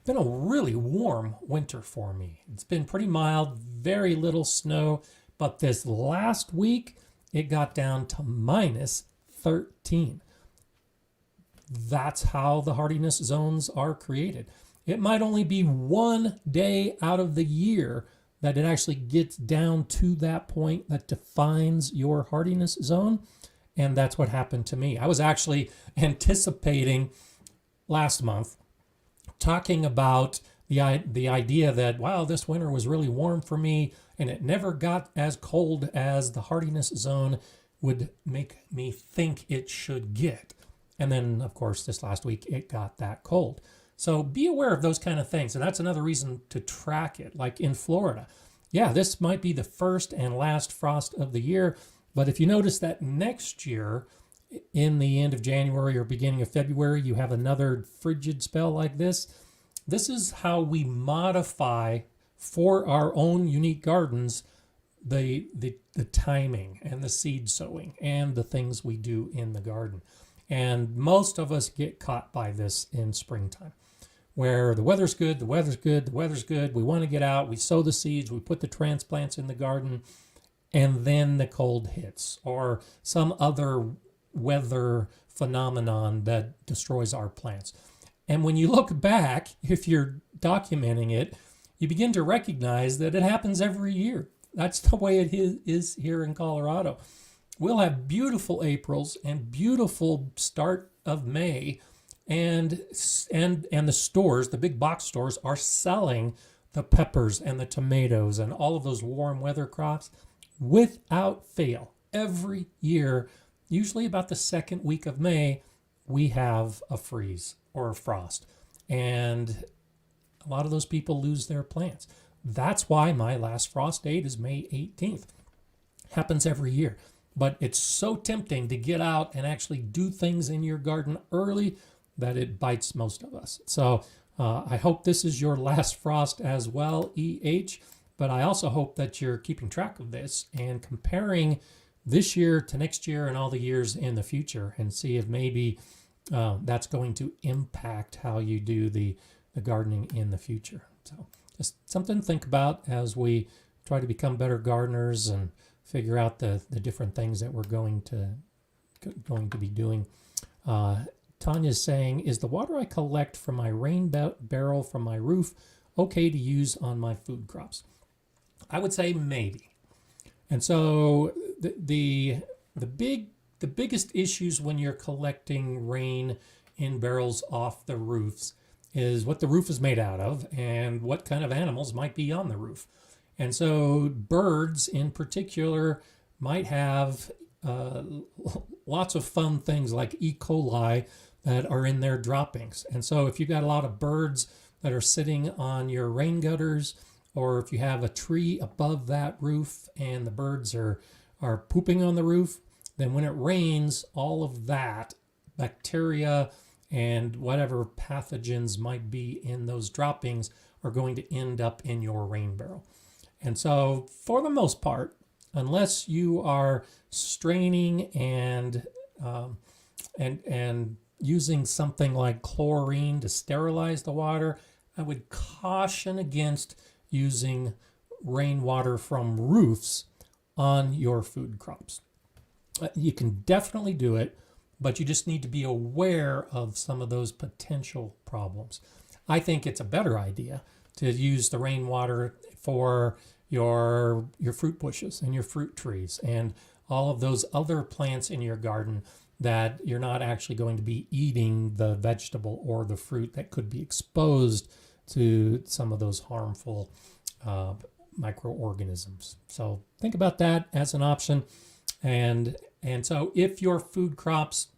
Been a really warm winter for me. It's been pretty mild, very little snow, but this last week it got down to minus 13. That's how the hardiness zones are created. It might only be one day out of the year that it actually gets down to that point that defines your hardiness zone. And that's what happened to me. I was actually anticipating last month talking about the idea that, wow, this winter was really warm for me and it never got as cold as the hardiness zone would make me think it should get. And then, of course, this last week, it got that cold. So be aware of those kind of things. And that's another reason to track it. Like in Florida, yeah, this might be the first and last frost of the year. But if you notice that next year, in the end of January or beginning of February, you have another frigid spell like this. This is how we modify for our own unique gardens the timing and the seed sowing and the things we do in the garden. And most of us get caught by this in springtime, where the weather's good, the weather's good, the weather's good. We want to get out, we sow the seeds, we put the transplants in the garden, and then the cold hits or some other weather phenomenon that destroys our plants. And when you look back, if you're documenting it, you begin to recognize that it happens every year. That's the way it is here in Colorado. We'll have beautiful Aprils and beautiful start of May, and the stores, the big box stores, are selling the peppers and the tomatoes and all of those warm weather crops without fail. Every year, usually about the second week of May, we have a freeze or a frost, and a lot of those people lose their plants. That's why my last frost date is May 18th. Happens every year. But it's so tempting to get out and actually do things in your garden early that it bites most of us. So I hope this is your last frost as well, EH. But I also hope that you're keeping track of this and comparing this year to next year and all the years in the future, and see if maybe that's going to impact how you do the gardening in the future. So just something to think about as we try to become better gardeners and figure out the different things that we're going to be doing. Tanya's saying, is the water I collect from my rain barrel from my roof okay to use on my food crops? I would say maybe. And so the The biggest issues when you're collecting rain in barrels off the roofs is what the roof is made out of and what kind of animals might be on the roof. And so birds in particular might have lots of fun things like E. coli that are in their droppings. And so if you've got a lot of birds that are sitting on your rain gutters, or if you have a tree above that roof and the birds are pooping on the roof, then when it rains, all of that bacteria and whatever pathogens might be in those droppings are going to end up in your rain barrel. And so for the most part, unless you are straining and using something like chlorine to sterilize the water, I would caution against using rainwater from roofs on your food crops. You can definitely do it, but you just need to be aware of some of those potential problems. I think it's a better idea to use the rainwater for your fruit bushes and your fruit trees and all of those other plants in your garden that you're not actually going to be eating the vegetable or the fruit that could be exposed to some of those harmful microorganisms. So think about that as an option. And so if your food crops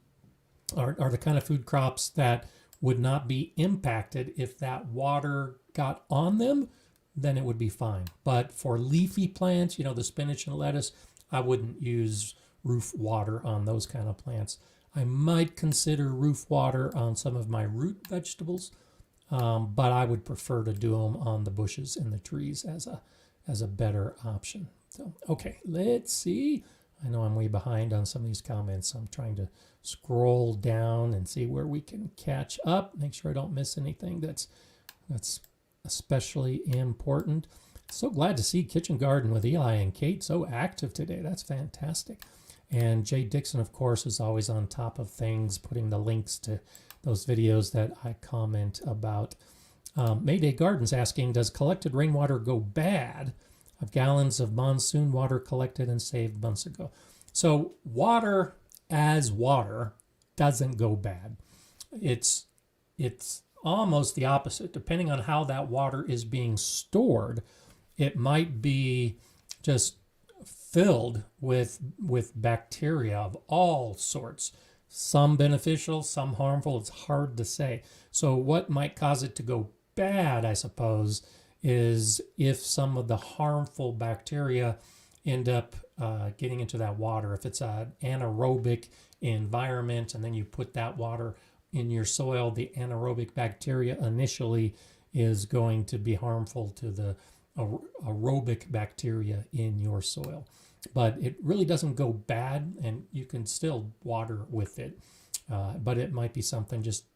are the kind of food crops that would not be impacted if that water got on them, then it would be fine. But for leafy plants, the spinach and lettuce, I wouldn't use roof water on those kind of plants. I might consider roof water on some of my root vegetables, but I would prefer to do them on the bushes and the trees as a better option. So, okay, let's see. I know I'm way behind on some of these comments, so I'm trying to scroll down and see where we can catch up. Make sure I don't miss anything that's especially important. So glad to see Kitchen Garden with Eli and Kate so active today. That's fantastic. And Jay Dixon, of course, is always on top of things, putting the links to those videos that I comment about. Mayday Gardens asking, does collected rainwater go bad of gallons of monsoon water collected and saved months ago? So water as water doesn't go bad. It's almost the opposite. Depending on how that water is being stored, it might be just filled with bacteria of all sorts. Some beneficial, some harmful. It's hard to say. So what might cause it to go bad, I suppose, is if some of the harmful bacteria end up getting into that water. If it's an anaerobic environment and then you put that water in your soil, the anaerobic bacteria initially is going to be harmful to the aerobic bacteria in your soil. But it really doesn't go bad, and you can still water with it. But it might be something just,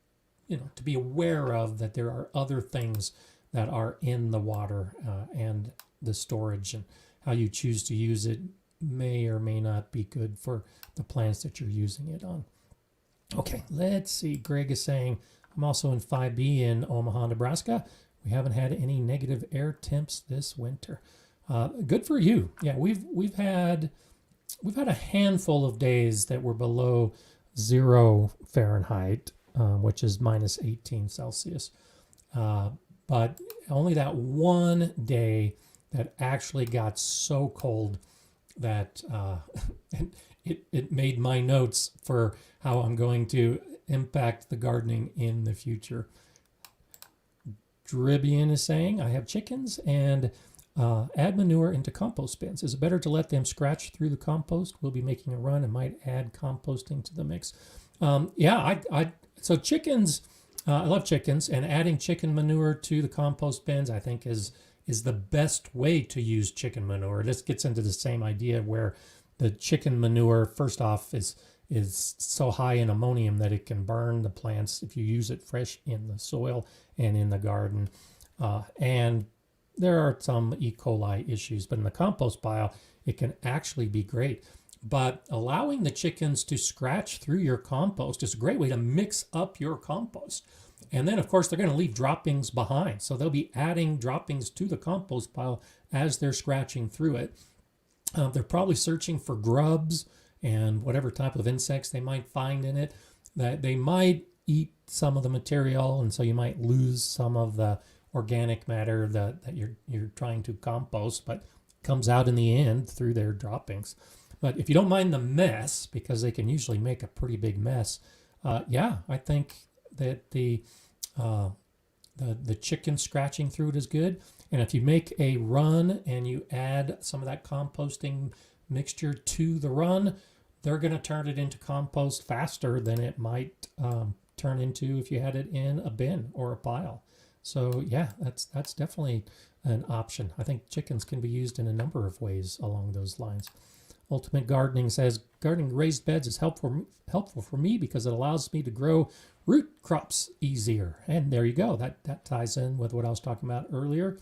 to be aware of, that there are other things that are in the water and the storage, and how you choose to use it may or may not be good for the plants that you're using it on. Okay, let's see. Greg is saying, I'm also in 5B in Omaha, Nebraska. We haven't had any negative air temps this winter. Good for you. Yeah, we've had a handful of days that were below 0 Fahrenheit, which is minus 18 Celsius. But only that one day that actually got so cold that it made my notes for how I'm going to impact the gardening in the future. Dribian is saying, I have chickens and add manure into compost bins. Is it better to let them scratch through the compost? We'll be making a run and might add composting to the mix. So chickens, I love chickens, and adding chicken manure to the compost bins, I think is the best way to use chicken manure. This gets into the same idea where the chicken manure, first off, is so high in ammonium that it can burn the plants if you use it fresh in the soil and in the garden. And there are some E. coli issues, but in the compost pile, it can actually be great. But allowing the chickens to scratch through your compost is a great way to mix up your compost. And then, of course, they're going to leave droppings behind. So they'll be adding droppings to the compost pile as they're scratching through it. They're probably searching for grubs and whatever type of insects they might find in it, that they might eat some of the material, and so you might lose some of the organic matter that you're trying to compost, but comes out in the end through their droppings. But if you don't mind the mess, because they can usually make a pretty big mess, yeah, I think that the chicken scratching through it is good. And if you make a run and you add some of that composting mixture to the run, they're going to turn it into compost faster than it might turn into if you had it in a bin or a pile. So yeah, that's definitely an option. I think chickens can be used in a number of ways along those lines. Ultimate Gardening says, gardening raised beds is helpful for me because it allows me to grow root crops easier. And there you go. That ties in with what I was talking about earlier.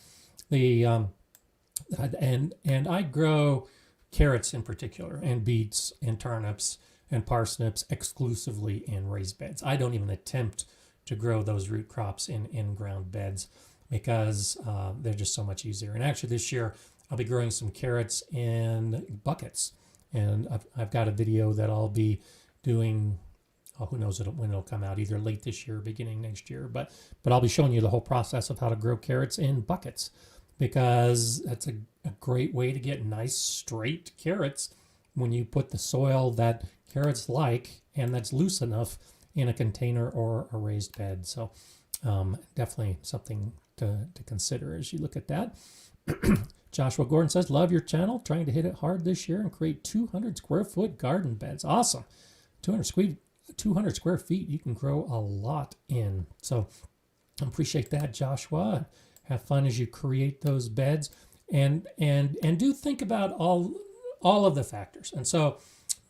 The and I grow carrots in particular, and beets and turnips and parsnips exclusively in raised beds. I don't even attempt to grow those root crops in in-ground beds because they're just so much easier. And actually this year I'll be growing some carrots in buckets, and I've got a video that I'll be doing. Oh, who knows when it'll come out, either late this year or beginning next year. But I'll be showing you the whole process of how to grow carrots in buckets, because that's a great way to get nice straight carrots when you put the soil that carrots like and that's loose enough in a container or a raised bed. So definitely something to consider as you look at that. Joshua Gordon says, love your channel, trying to hit it hard this year and create 200 square foot garden beds. Awesome. 200 square feet, you can grow a lot in. So I appreciate that, Joshua. Have fun as you create those beds, and do think about all of the factors. And so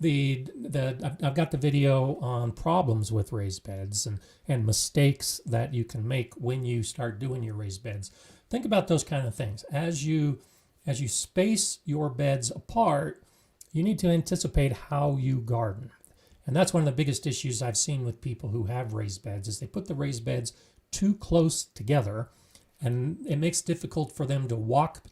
I've got the video on problems with raised beds and mistakes that you can make when you start doing your raised beds. Think about those kind of things. As you space your beds apart, you need to anticipate how you garden. And that's one of the biggest issues I've seen with people who have raised beds, is they put the raised beds too close together, and it makes it difficult for them to walk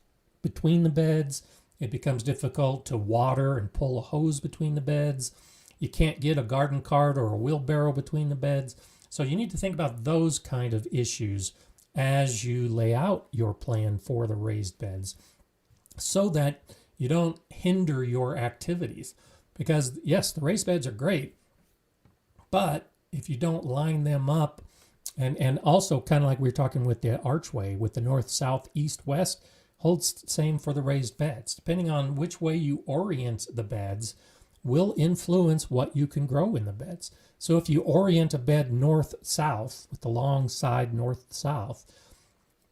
between the beds. It becomes difficult to water and pull a hose between the beds. You can't get a garden cart or a wheelbarrow between the beds. So you need to think about those kind of issues as you lay out your plan for the raised beds, so that you don't hinder your activities. Because yes, the raised beds are great, but if you don't line them up, and also kind of like we were talking with the archway, with the north, south, east, west, holds same for the raised beds. Depending on which way you orient the beds will influence what you can grow in the beds. So if you orient a bed north-south with the long side north-south,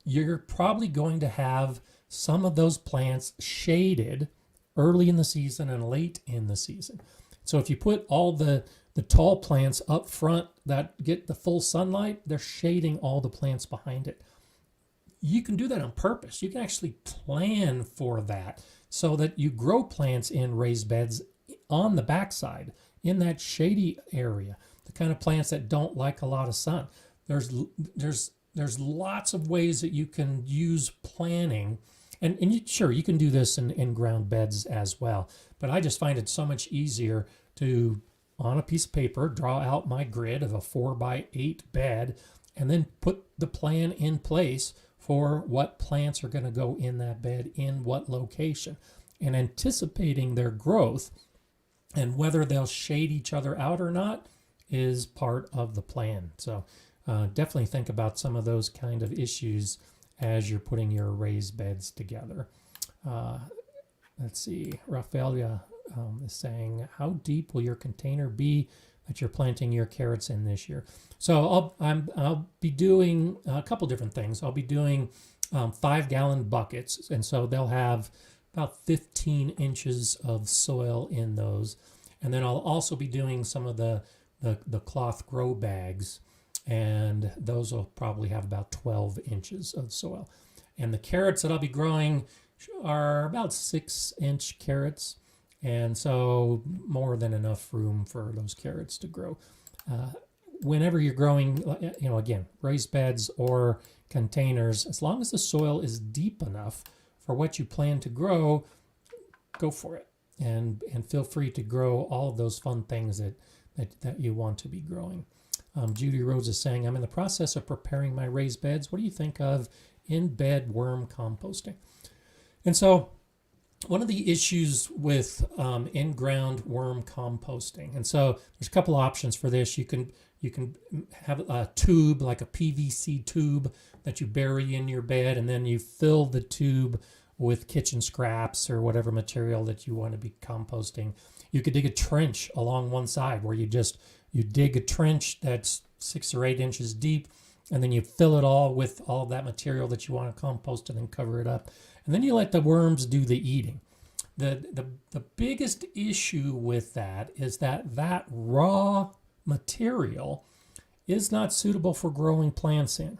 you're probably going to have some of those plants shaded early in the season and late in the season. So if you put all the tall plants up front that get the full sunlight, they're shading all the plants behind it. You can do that on purpose. You can actually plan for that so that you grow plants in raised beds on the backside, in that shady area, the kind of plants that don't like a lot of sun. There's lots of ways that you can use planning. And sure, you can do this in ground beds as well. But I just find it so much easier to, on a piece of paper, draw out my grid of a 4x8 bed, and then put the plan in place for what plants are going to go in that bed, in what location, and anticipating their growth, and whether they'll shade each other out or not is part of the plan. So definitely think about some of those kind of issues as you're putting your raised beds together. Let's see, Rafaelia is saying, how deep will your container be that you're planting your carrots in this year? So I'll be doing a couple different things. I'll be doing 5-gallon buckets, and so they'll have about 15 inches of soil in those. And then I'll also be doing some of the cloth grow bags, and those will probably have about 12 inches of soil. And the carrots that I'll be growing are about 6-inch carrots, and so more than enough room for those carrots to grow. Whenever you're growing, again, raised beds or containers, as long as the soil is deep enough for what you plan to grow, go for it. and feel free to grow all of those fun things that you want to be growing. Judy Rose is saying, I'm in the process of preparing my raised beds. What do you think of in-bed worm composting? And so one of the issues with in-ground worm composting, and so there's a couple options for this. You can have a tube, like a PVC tube, that you bury in your bed, and then you fill the tube with kitchen scraps or whatever material that you want to be composting. You could dig a trench along one side where you dig a trench that's 6 or 8 inches deep, and then you fill it all with all that material that you want to compost and then cover it up. And then you let the worms do the eating. The biggest issue with that is that raw material is not suitable for growing plants in.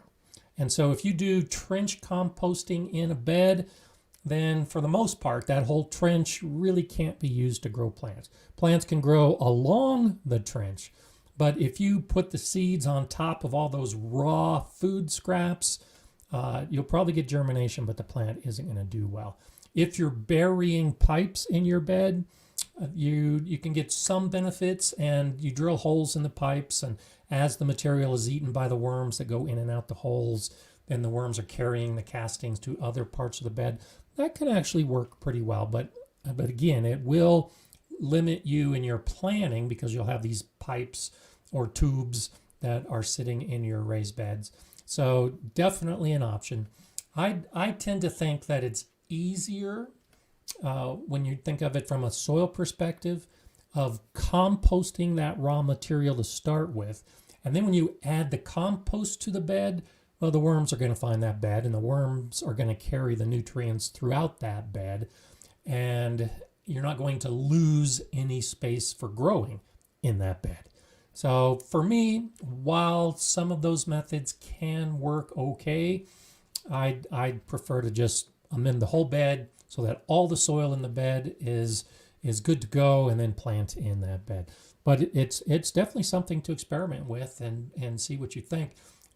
And so if you do trench composting in a bed, then for the most part, that whole trench really can't be used to grow plants. Plants can grow along the trench, but if you put the seeds on top of all those raw food scraps, you'll probably get germination, but the plant isn't going to do well. If you're burying pipes in your bed, you can get some benefits, and you drill holes in the pipes, and as the material is eaten by the worms that go in and out the holes, then the worms are carrying the castings to other parts of the bed. That can actually work pretty well, but again, it will limit you in your planning because you'll have these pipes or tubes that are sitting in your raised beds. So definitely an option. I tend to think that it's easier when you think of it from a soil perspective of composting that raw material to start with. And then when you add the compost to the bed, well, the worms are going to find that bed, and the worms are going to carry the nutrients throughout that bed, and you're not going to lose any space for growing in that bed. So for me, while some of those methods can work okay, I'd prefer to just amend the whole bed so that all the soil in the bed is good to go, and then plant in that bed. But it's definitely something to experiment with and see what you think.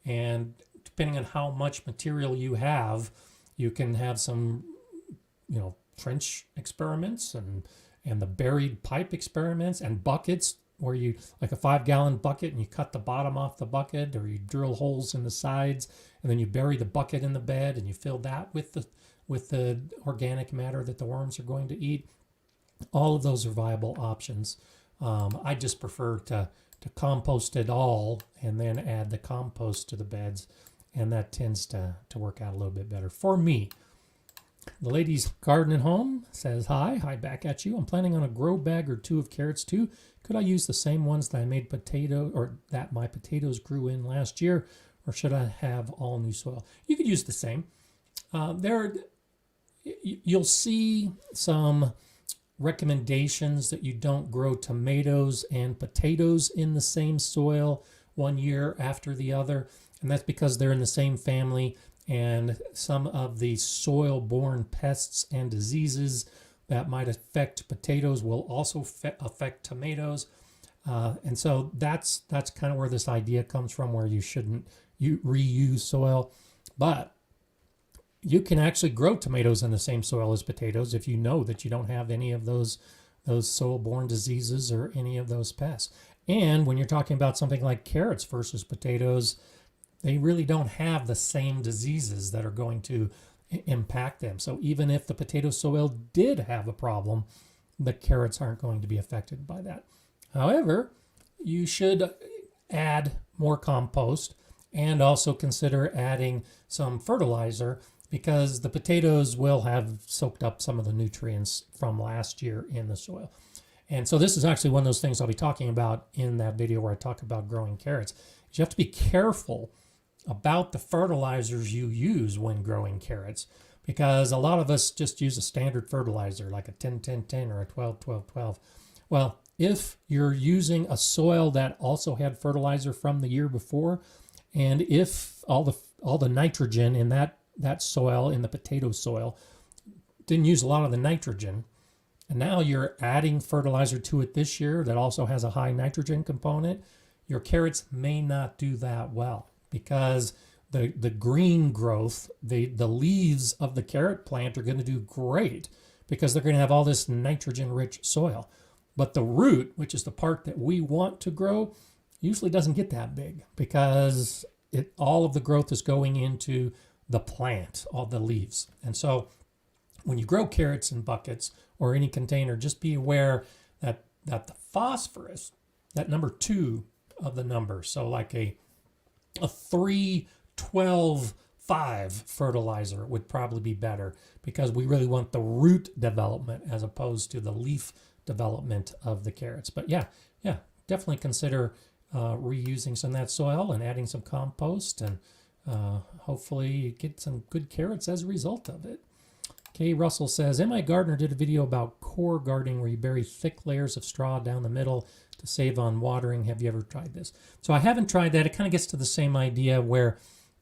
And depending on how much material you have, you can have some, trench experiments and the buried pipe experiments and buckets where you, like a 5-gallon bucket, and you cut the bottom off the bucket, or you drill holes in the sides, and then you bury the bucket in the bed and you fill that with the organic matter that the worms are going to eat. All of those are viable options. I just prefer to compost it all and then add the compost to the beds, and that tends to work out a little bit better for me. The lady's garden at home says, hi back at you. I'm planning on a grow bag or 2 of carrots too. Could I use the same ones that I made that my potatoes grew in last year, or should I have all new soil? You could use the same. You'll see some recommendations that you don't grow tomatoes and potatoes in the same soil one year after the other, and that's because they're in the same family, and some of the soil-borne pests and diseases that might affect potatoes will also affect tomatoes. And so that's kind of where this idea comes from, where you shouldn't reuse soil. But you can actually grow tomatoes in the same soil as potatoes if you know that you don't have any of those soil-borne diseases or any of those pests. And when you're talking about something like carrots versus potatoes, they really don't have the same diseases that are going to impact them. So even if the potato soil did have a problem, the carrots aren't going to be affected by that. However, you should add more compost and also consider adding some fertilizer, because the potatoes will have soaked up some of the nutrients from last year in the soil. And so this is actually one of those things I'll be talking about in that video where I talk about growing carrots. You have to be careful about the fertilizers you use when growing carrots, because a lot of us just use a standard fertilizer like a 10-10-10 or a 12-12-12. Well, if you're using a soil that also had fertilizer from the year before, and if all the nitrogen in that soil, in the potato soil, didn't use a lot of the nitrogen, and now you're adding fertilizer to it this year that also has a high nitrogen component, your carrots may not do that well, because the green growth, the leaves of the carrot plant are going to do great, because they're going to have all this nitrogen-rich soil. But the root, which is the part that we want to grow, usually doesn't get that big because all of the growth is going into the plant, all the leaves. And so when you grow carrots in buckets or any container, just be aware that the phosphorus, that number 2 of the number, so like a 3, 12, 5 fertilizer would probably be better, because we really want the root development as opposed to the leaf development of the carrots. But yeah, definitely consider reusing some of that soil and adding some compost, and hopefully get some good carrots as a result of it. Kay Russell says, "My gardener did a video about core gardening where you bury thick layers of straw down the middle to save on watering. Have you ever tried this?" So I haven't tried that. It kind of gets to the same idea where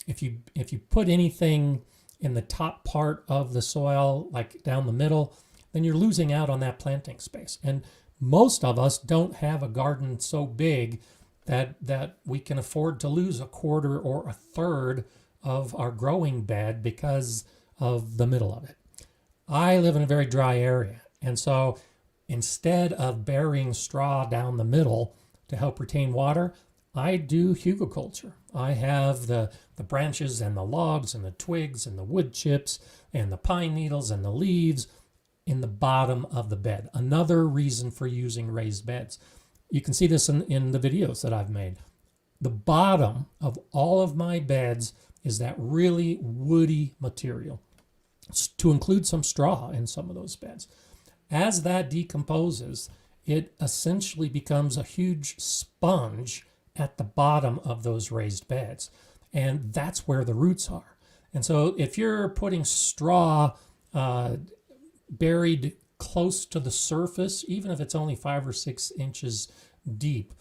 if you put anything in the top part of the soil, like down the middle, then you're losing out on that planting space. And most of us don't have a garden so big that we can afford to lose a quarter or a third of our growing bed because of the middle of it. I live in a very dry area, and so instead of burying straw down the middle to help retain water, I do hugelkultur. I have the branches and the logs and the twigs and the wood chips and the pine needles and the leaves in the bottom of the bed. Another reason for using raised beds. You can see this in the videos that I've made. The bottom of all of my beds is that really woody material, to include some straw in some of those beds. As that decomposes, it essentially becomes a huge sponge at the bottom of those raised beds. And that's where the roots are. And so if you're putting straw buried close to the surface, even if it's only 5 or 6 inches deep,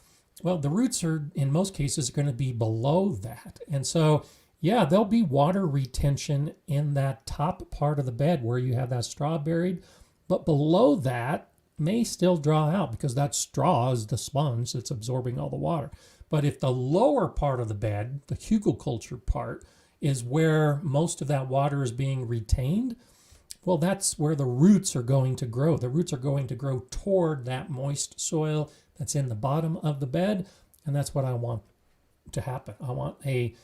well, the roots are, in most cases, going to be below that. And so, yeah, there'll be water retention in that top part of the bed where you have that straw buried, but below that may still draw out because that straw is the sponge that's absorbing all the water. But if the lower part of the bed, the hugelkultur part, is where most of that water is being retained, well, that's where the roots are going to grow. The roots are going to grow toward that moist soil that's in the bottom of the bed, and that's what I want to happen. I want a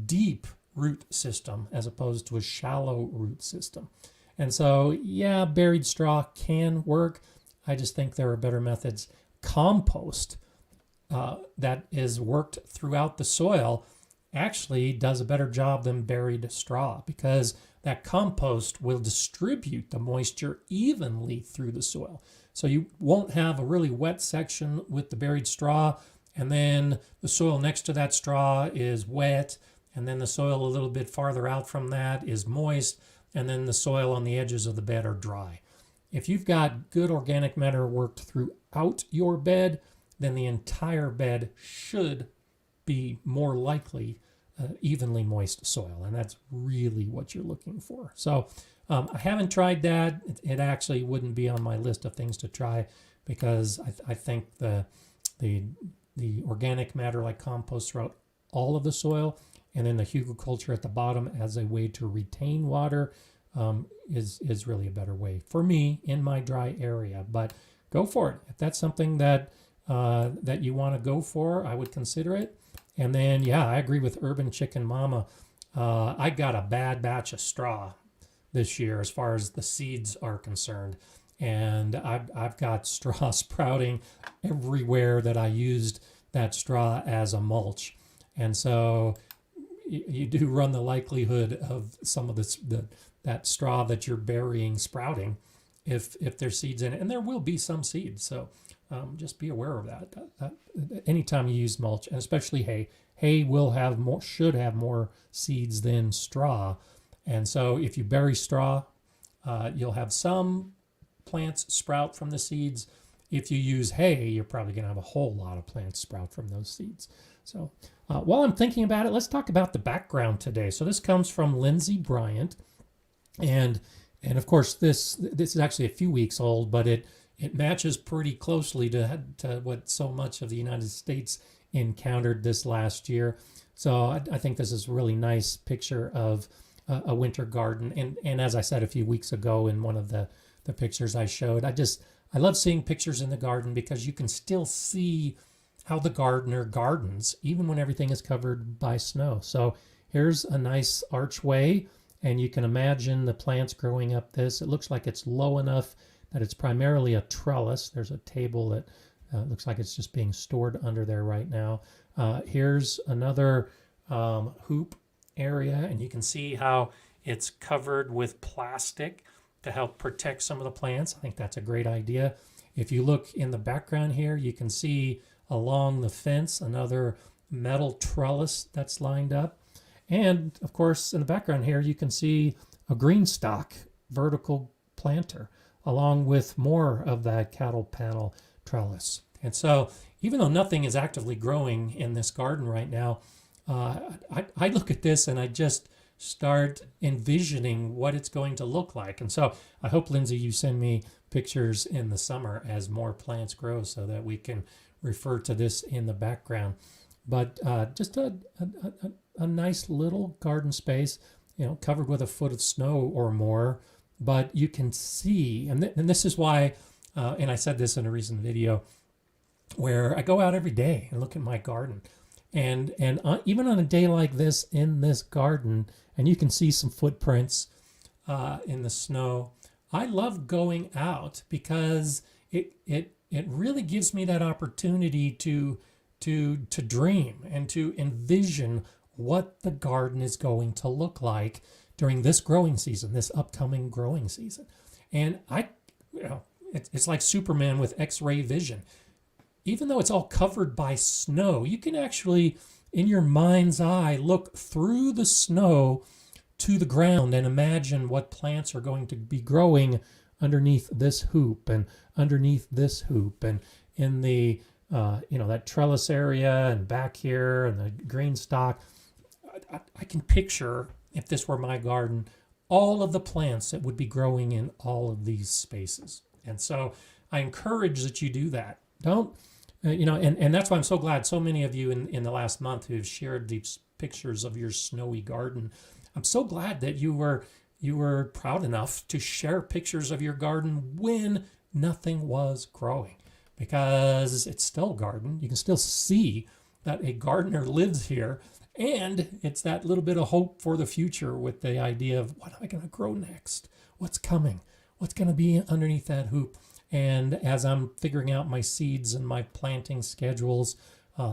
deep root system as opposed to a shallow root system. And so, yeah, buried straw can work. I just think there are better methods. Compost that is worked throughout the soil actually does a better job than buried straw, because that compost will distribute the moisture evenly through the soil. So you won't have a really wet section with the buried straw, and then the soil next to that straw is wet, and then the soil a little bit farther out from that is moist, and then the soil on the edges of the bed are dry. If you've got good organic matter worked throughout your bed, then the entire bed should be more likely evenly moist soil, and that's really what you're looking for. So I haven't tried that. It actually wouldn't be on my list of things to try, because I think the organic matter like compost throughout all of the soil, and then the hugelkultur at the bottom as a way to retain water is really a better way for me in my dry area. But go for it. If that's something that you want to go for, I would consider it. And then, yeah, I agree with Urban Chicken Mama. I got a bad batch of straw this year as far as the seeds are concerned. And I've got straw sprouting everywhere that I used that straw as a mulch. And so you do run the likelihood of some of that straw that you're burying sprouting if there's seeds in it. And there will be some seeds. So just be aware of that. Anytime you use mulch, and especially hay will have more, should have more seeds than straw. And so if you bury straw, you'll have some plants sprout from the seeds. If you use hay, you're probably going to have a whole lot of plants sprout from those seeds. So while I'm thinking about it, let's talk about the background today. So this comes from Lindsay Bryant. And of course, this is actually a few weeks old, but it matches pretty closely to what so much of the United States encountered this last year. So I think this is a really nice picture of a winter garden. And as I said a few weeks ago in one of the the pictures I showed. I love seeing pictures in the garden because you can still see how the gardener gardens, even when everything is covered by snow. So here's a nice archway, and you can imagine the plants growing up this. It looks like it's low enough that it's primarily a trellis. There's a table that looks like it's just being stored under there right now. Here's another hoop area, and you can see how it's covered with plastic to help protect some of the plants. I think that's a great idea. If you look in the background here, you can see along the fence another metal trellis that's lined up. And of course, in the background here, you can see a green stock vertical planter along with more of that cattle panel trellis. And so even though nothing is actively growing in this garden right now, I look at this and I just start envisioning what it's going to look like. And so I hope, Lindsay, you send me pictures in the summer as more plants grow so that we can refer to this in the background. But just a nice little garden space, covered with a foot of snow or more. But you can see, and this is why, and I said this in a recent video, where I go out every day and look at my garden. And even on a day like this in this garden, and you can see some footprints in the snow, I love going out because it really gives me that opportunity to dream and to envision what the garden is going to look like during this growing season, this upcoming growing season. And it's like Superman with X-ray vision. Even though it's all covered by snow, you can actually, in your mind's eye, look through the snow to the ground and imagine what plants are going to be growing underneath this hoop and underneath this hoop and in the, that trellis area and back here and the green stock. I can picture, if this were my garden, all of the plants that would be growing in all of these spaces. And so I encourage that you do that. Don't, and that's why I'm so glad so many of you in the last month who have shared these pictures of your snowy garden. I'm so glad that you were proud enough to share pictures of your garden when nothing was growing, because it's still a garden. You can still see that a gardener lives here. And it's that little bit of hope for the future with the idea of what am I going to grow next? What's coming? What's going to be underneath that hoop? And as I'm figuring out my seeds and my planting schedules,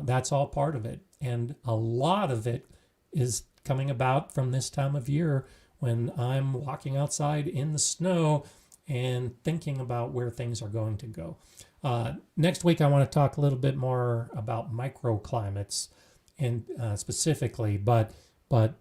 that's all part of it. And a lot of it is coming about from this time of year when I'm walking outside in the snow and thinking about where things are going to go. Next week, I want to talk a little bit more about microclimates and specifically, but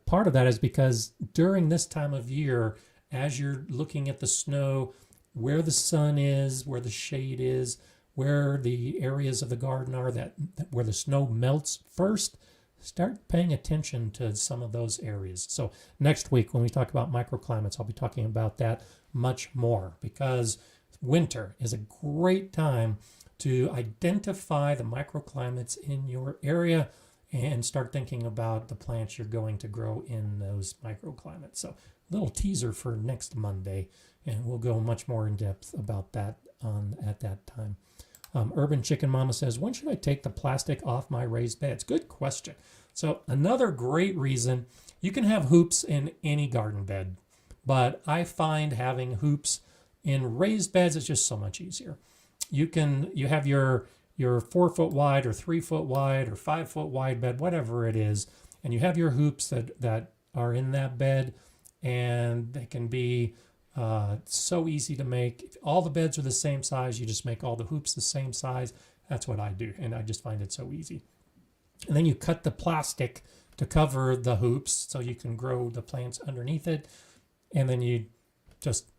part of that is because during this time of year, as you're looking at the snow, where the sun is, where the shade is, where the areas of the garden are that where the snow melts first, start paying attention to some of those areas. So next week, when we talk about microclimates, I'll be talking about that much more, because winter is a great time to identify the microclimates in your area and start thinking about the plants you're going to grow in those microclimates. So a little teaser for next Monday, and we'll go much more in depth about that at that time. Urban Chicken Mama says, when should I take the plastic off my raised beds? Good question. So another great reason, you can have hoops in any garden bed, but I find having hoops in raised beds is just so much easier. You have your 4 foot wide or 3 foot wide or 5 foot wide bed, whatever it is, and you have your hoops that are in that bed, and they can be so easy to make. If all the beds are the same size, you just make all the hoops the same size. That's what I do, and I just find it so easy. And then you cut the plastic to cover the hoops so you can grow the plants underneath it, and then you just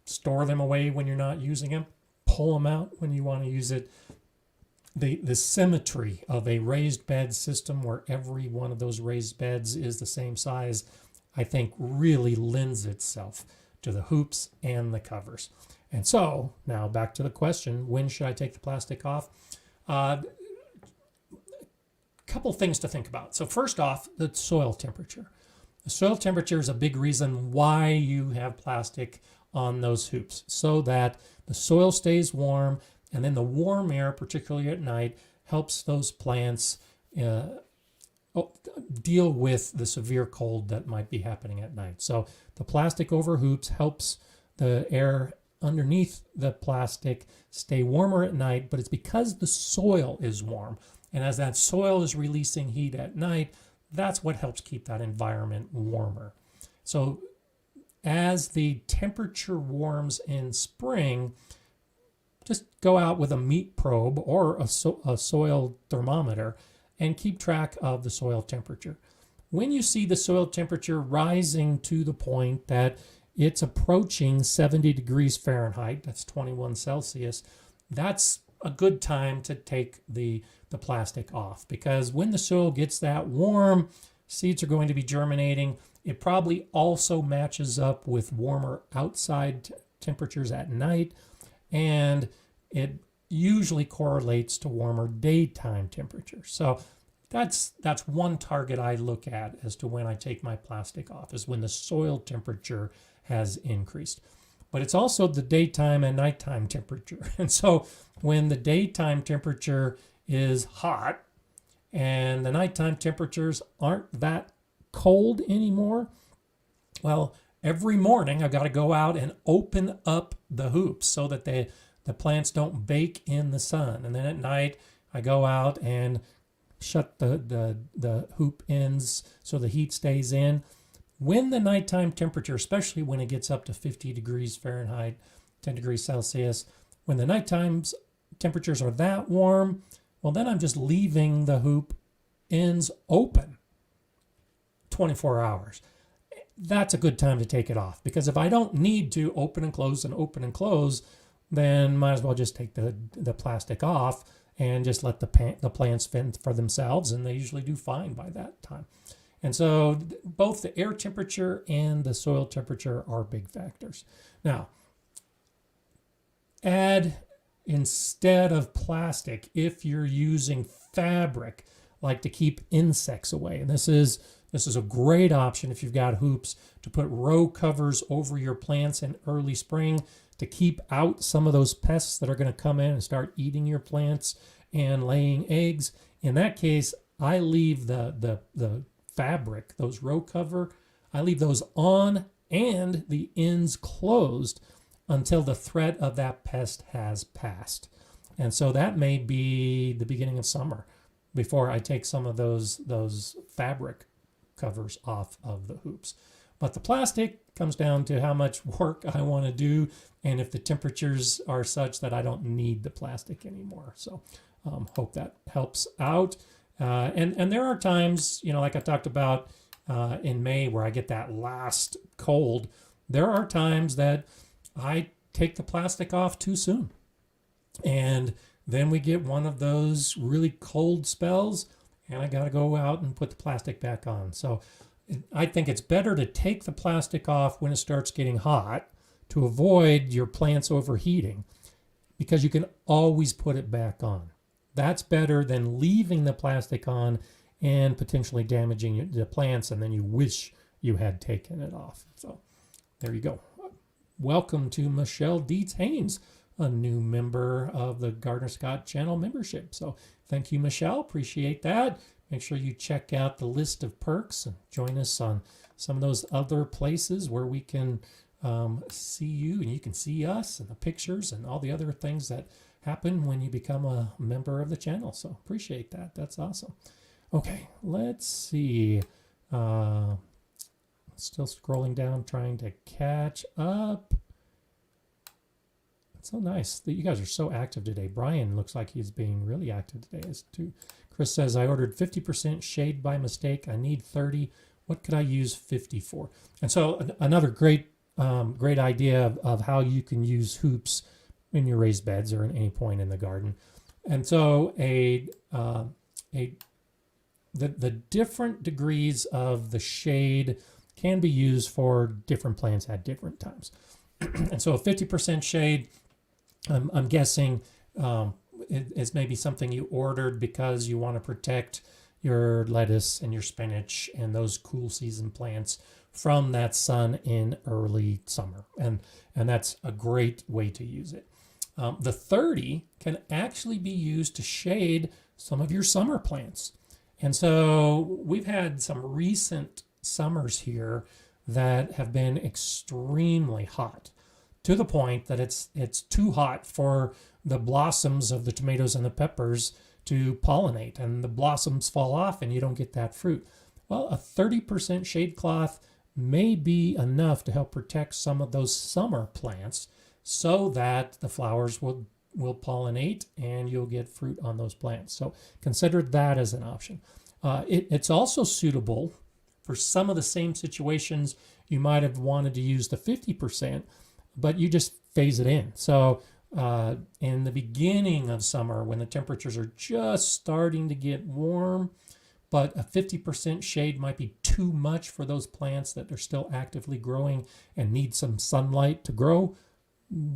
store them away when you're not using them, pull them out when you want to use it. The symmetry of a raised bed system where every one of those raised beds is the same size, I think really lends itself to the hoops and the covers. And so now back to the question, when should I take the plastic off? Couple things to think about. So first off, the soil temperature. The soil temperature is a big reason why you have plastic on those hoops so that the soil stays warm, and then the warm air, particularly at night, helps those plants deal with the severe cold that might be happening at night. So the plastic over hoops helps the air underneath the plastic stay warmer at night, but it's because the soil is warm. And as that soil is releasing heat at night, that's what helps keep that environment warmer. So as the temperature warms in spring, just go out with a meat probe or a soil thermometer and keep track of the soil temperature. When you see the soil temperature rising to the point that it's approaching 70 degrees Fahrenheit, that's 21 Celsius, that's a good time to take the plastic off, because when the soil gets that warm, seeds are going to be germinating. It probably also matches up with warmer outside temperatures at night, and it usually correlates to warmer daytime temperatures. So that's one target I look at as to when I take my plastic off, is when the soil temperature has increased. But it's also the daytime and nighttime temperature. And so when the daytime temperature is hot and the nighttime temperatures aren't that cold anymore, well, every morning I've got to go out and open up the hoops so that the plants don't bake in the sun. And then at night I go out and shut the hoop ends so the heat stays in. When the nighttime temperature, especially when it gets up to 50 degrees Fahrenheit, 10 degrees Celsius, when the nighttime temperatures are that warm, well, then I'm just leaving the hoop ends open 24 hours. That's a good time to take it off, because if I don't need to open and close and open and close, then might as well just take the plastic off and just let the plants fend for themselves, and they usually do fine by that time. And so both the air temperature and the soil temperature are big factors. Now, add, instead of plastic, if you're using fabric, like to keep insects away. And this is a great option if you've got hoops, to put row covers over your plants in early spring to keep out some of those pests that are going to come in and start eating your plants and laying eggs. In that case, I leave the fabric, those row cover, I leave those on and the ends closed until the threat of that pest has passed. And so that may be the beginning of summer before I take some of those fabric covers off of the hoops. But the plastic comes down to how much work I want to do, and if the temperatures are such that I don't need the plastic anymore. So hope that helps out. And there are times, like I talked about in May, where I get that last cold. There are times that I take the plastic off too soon. And then we get one of those really cold spells, and I got to go out and put the plastic back on. So I think it's better to take the plastic off when it starts getting hot to avoid your plants overheating, because you can always put it back on. That's better than leaving the plastic on and potentially damaging the plants, and then you wish you had taken it off. So there you go. Welcome to Michelle Dietz-Haynes, a new member of the Gardener Scott channel membership. So thank you, Michelle. Appreciate that. Make sure you check out the list of perks and join us on some of those other places where we can see you and you can see us and the pictures and all the other things that happen when you become a member of the channel. So appreciate that. That's awesome. Okay, let's see. Still scrolling down, trying to catch up. It's so nice that you guys are so active today. Brian looks like he's being really active today as too. Chris says, I ordered 50% shade by mistake. I need 30. What could I use 50 for? And so another great idea of how you can use hoops in your raised beds or at any point in the garden. And so the different degrees of the shade can be used for different plants at different times. And so a 50% shade, I'm guessing is maybe something you ordered because you want to protect your lettuce and your spinach and those cool season plants from that sun in early summer. And that's a great way to use it. The 30 can actually be used to shade some of your summer plants. And so we've had some recent summers here that have been extremely hot, to the point that it's too hot for the blossoms of the tomatoes and the peppers to pollinate, and the blossoms fall off and you don't get that fruit. Well, a 30% shade cloth may be enough to help protect some of those summer plants so that the flowers will pollinate and you'll get fruit on those plants. So consider that as an option. It's also suitable for some of the same situations you might have wanted to use the 50%, but you just phase it in. So in the beginning of summer, when the temperatures are just starting to get warm, but a 50% shade might be too much for those plants that are still actively growing and need some sunlight to grow,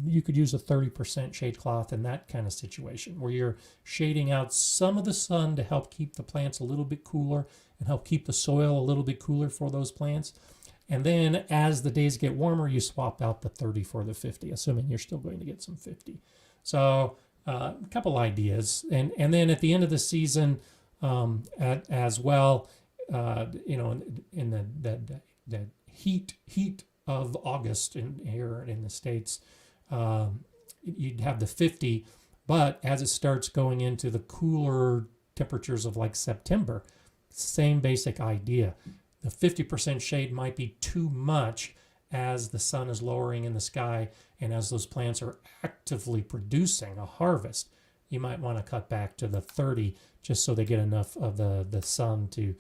you could use a 30% shade cloth in that kind of situation, where you're shading out some of the sun to help keep the plants a little bit cooler and help keep the soil a little bit cooler for those plants. And then as the days get warmer, you swap out the 30 for the 50, assuming you're still going to get some 50. So a couple ideas. And then at the end of the season, as well, in the heat of August here in the States, you'd have the 50, but as it starts going into the cooler temperatures of like September, same basic idea. The 50% shade might be too much as the sun is lowering in the sky, and as those plants are actively producing a harvest, you might want to cut back to the 30 just so they get enough of the sun to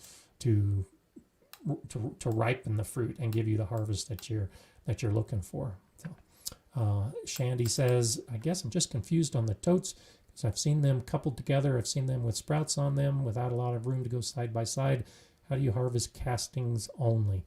ripen the fruit and give you the harvest that you're looking for. So, Shandy says, I guess I'm just confused on the totes because I've seen them coupled together. I've seen them with sprouts on them without a lot of room to go side by side. How do you harvest castings only?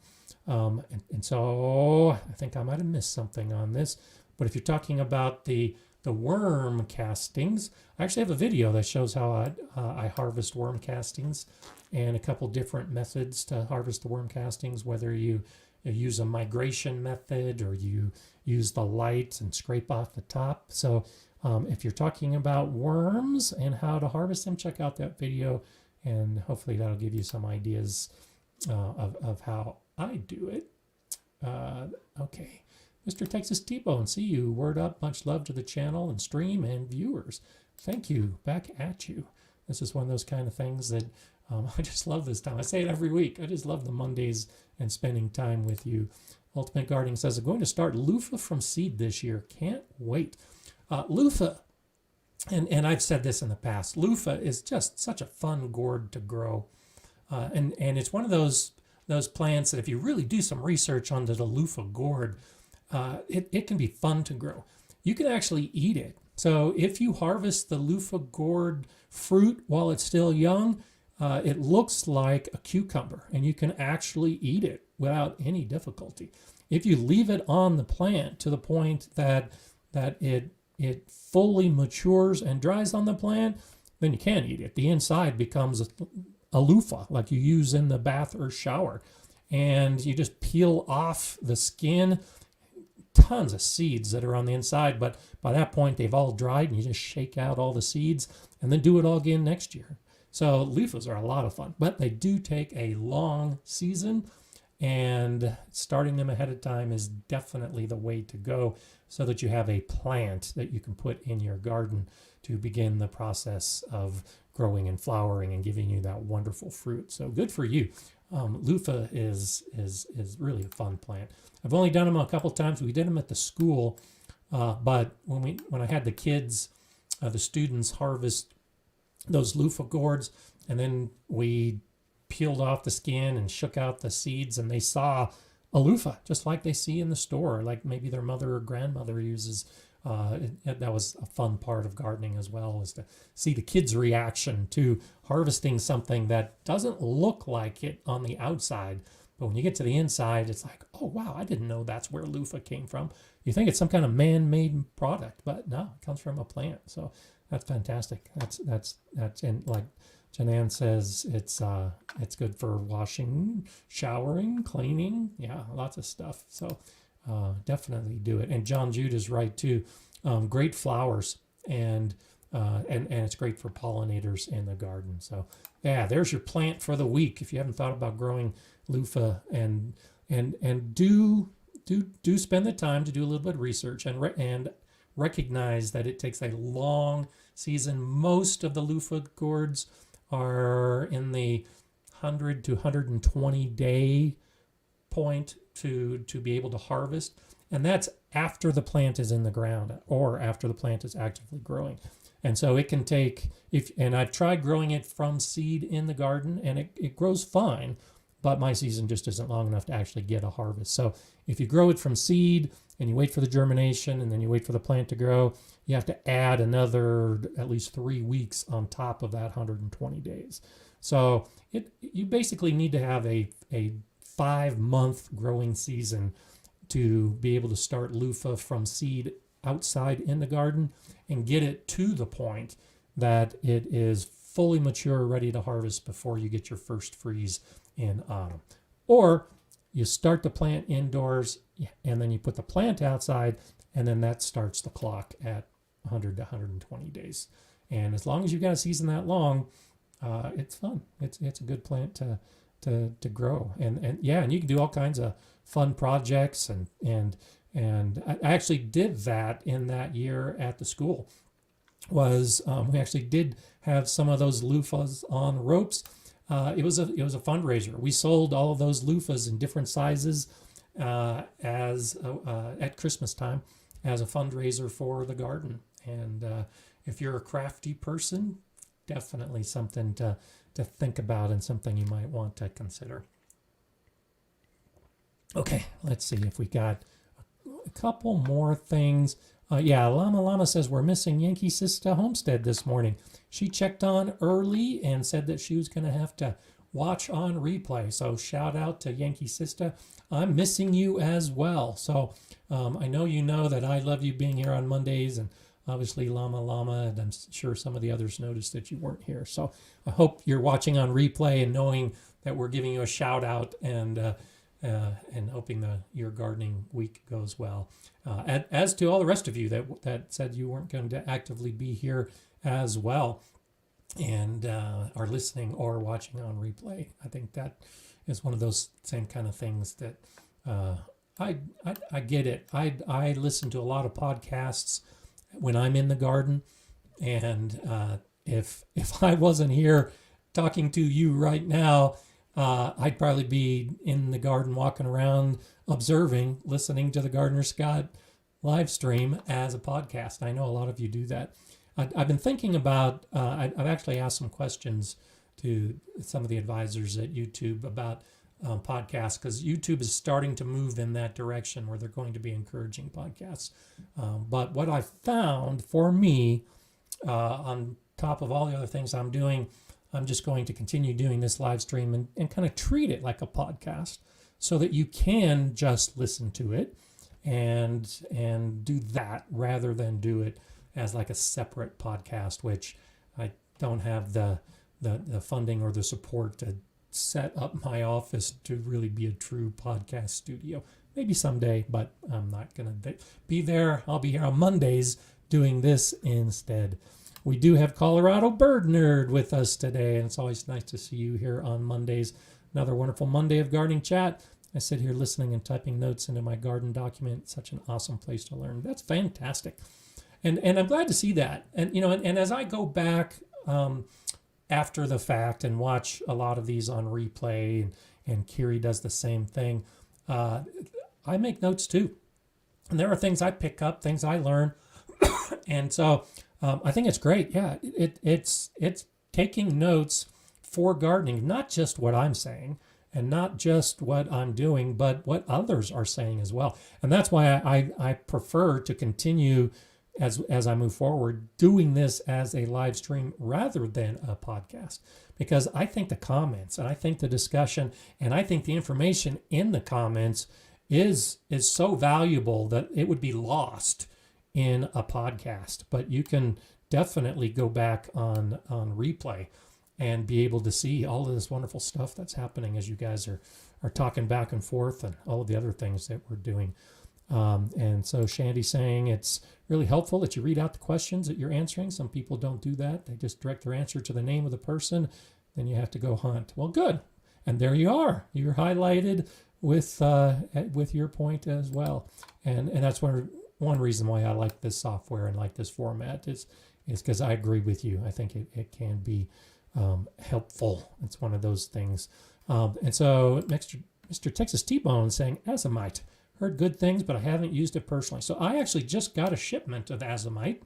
And so I think I might have missed something on this. But if you're talking about the worm castings, I actually have a video that shows how I harvest worm castings, and a couple different methods to harvest the worm castings, whether you use a migration method or you use the light and scrape off the top. So if you're talking about worms and how to harvest them, check out that video, and hopefully that'll give you some ideas of how I do it. Okay. Mr. Texas T-Bone, see you. Word up. Much love to the channel and stream and viewers. Thank you. Back at you. This is one of those kind of things that I just love this time. I say it every week. I just love the Mondays and spending time with you. Ultimate Gardening says, I'm going to start loofah from seed this year. Can't wait. Loofah, and I've said this in the past, loofah is just such a fun gourd to grow. And it's one of those plants that if you really do some research on the loofah gourd, it can be fun to grow. You can actually eat it. So if you harvest the loofah gourd fruit while it's still young, it looks like a cucumber, and you can actually eat it without any difficulty. If you leave it on the plant to the point that it fully matures and dries on the plant, then you can eat it. The inside becomes a loofah like you use in the bath or shower, and you just peel off the skin. Tons of seeds that are on the inside, but by that point they've all dried, and you just shake out all the seeds and then do it all again next year. So loofahs are a lot of fun, but they do take a long season, and starting them ahead of time is definitely the way to go, so that you have a plant that you can put in your garden to begin the process of growing and flowering and giving you that wonderful fruit. So good for you. Loofah is really a fun plant. I've only done them a couple times. We did them at the school, but when I had the kids, the students harvest those loofah gourds, and then we peeled off the skin and shook out the seeds, and they saw a loofah just like they see in the store, like maybe their mother or grandmother uses. That was a fun part of gardening as well, is to see the kids' reaction to harvesting something that doesn't look like it on the outside, but when you get to the inside, it's like, oh wow, I didn't know that's where loofah came from. You think it's some kind of man-made product, but no, it comes from a plant. So that's fantastic. That's and like Janan says it's good for washing, showering, cleaning. Yeah, lots of stuff. So definitely do it. And John Jude is right too. Great flowers and it's great for pollinators in the garden. So yeah, there's your plant for the week. If you haven't thought about growing loofah, and do spend the time to do a little bit of research and recognize that it takes a long season. Most of the loofah gourds are in the 100 to 120 day point to be able to harvest, and that's after the plant is in the ground or after the plant is actively growing. And so it can take, and I've tried growing it from seed in the garden, and it grows fine, but my season just isn't long enough to actually get a harvest. So if you grow it from seed and you wait for the germination and then you wait for the plant to grow, you have to add another at least 3 weeks on top of that 120 days. So you basically need to have a 5-month growing season to be able to start loofah from seed outside in the garden and get it to the point that it is fully mature, ready to harvest before you get your first freeze in autumn. Or you start the plant indoors and then you put the plant outside, and then that starts the clock at 100 to 120 days. And as long as you've got a season that long, it's fun. It's a good plant to grow. And you can do all kinds of fun projects and I actually did that in that year at the school. We actually did have some of those loofahs on ropes. It was a fundraiser. We sold all of those loofahs in different sizes as at Christmas time as a fundraiser for the garden. And if you're a crafty person, definitely something to think about and something you might want to consider. Okay, let's see if we got a couple more things. Llama says we're missing Yankee Sister Homestead this morning. She checked on early and said that she was going to have to watch on replay. So shout out to Yankee Sister. I'm missing you as well. So I know you know that I love you being here on Mondays, and obviously Llama, and I'm sure some of the others noticed that you weren't here. So I hope you're watching on replay and knowing that we're giving you a shout out and hoping your gardening week goes well. As to all the rest of you that said you weren't going to actively be here as well and are listening or watching on replay. I think that is one of those same kind of things that I get it. I listen to a lot of podcasts when I'm in the garden, and if I wasn't here talking to you right now, I'd probably be in the garden walking around observing, listening to the Gardener Scott live stream as a podcast. I know a lot of you do that. I've been thinking about, I've actually asked some questions to some of the advisors at YouTube about podcasts, because YouTube is starting to move in that direction where they're going to be encouraging podcasts. But what I found for me, on top of all the other things I'm doing, I'm just going to continue doing this live stream and kind of treat it like a podcast so that you can just listen to it and do that rather than do it as like a separate podcast, which I don't have the funding or the support to set up my office to really be a true podcast studio. Maybe someday, but I'm not going to be there. I'll be here on Mondays doing this instead. We do have Colorado Bird Nerd with us today, and it's always nice to see you here on Mondays. Another wonderful Monday of gardening chat. I sit here listening and typing notes into my garden document. Such an awesome place to learn. That's fantastic. And I'm glad to see that. And and as I go back after the fact and watch a lot of these on replay, and Kiri does the same thing, I make notes too. And there are things I pick up, things I learn. And so I think it's great. Yeah, it's taking notes for gardening, not just what I'm saying and not just what I'm doing, but what others are saying as well. And that's why I prefer to continue as I move forward doing this as a live stream rather than a podcast, because I think the comments and I think the discussion and I think the information in the comments is so valuable that it would be lost in a podcast. But you can definitely go back on replay and be able to see all of this wonderful stuff that's happening as you guys are talking back and forth and all of the other things that we're doing. And so Shandy's saying it's really helpful that you read out the questions that you're answering. Some people don't do that. They just direct their answer to the name of the person. Then you have to go hunt. Well, good. And there you are. You're highlighted with your point as well. And that's one reason why I like this software and like this format is because I agree with you. I think it can be helpful. It's one of those things. And so next, Mr. Texas T-Bone saying, azomite. Heard good things, but I haven't used it personally. So I actually just got a shipment of azomite,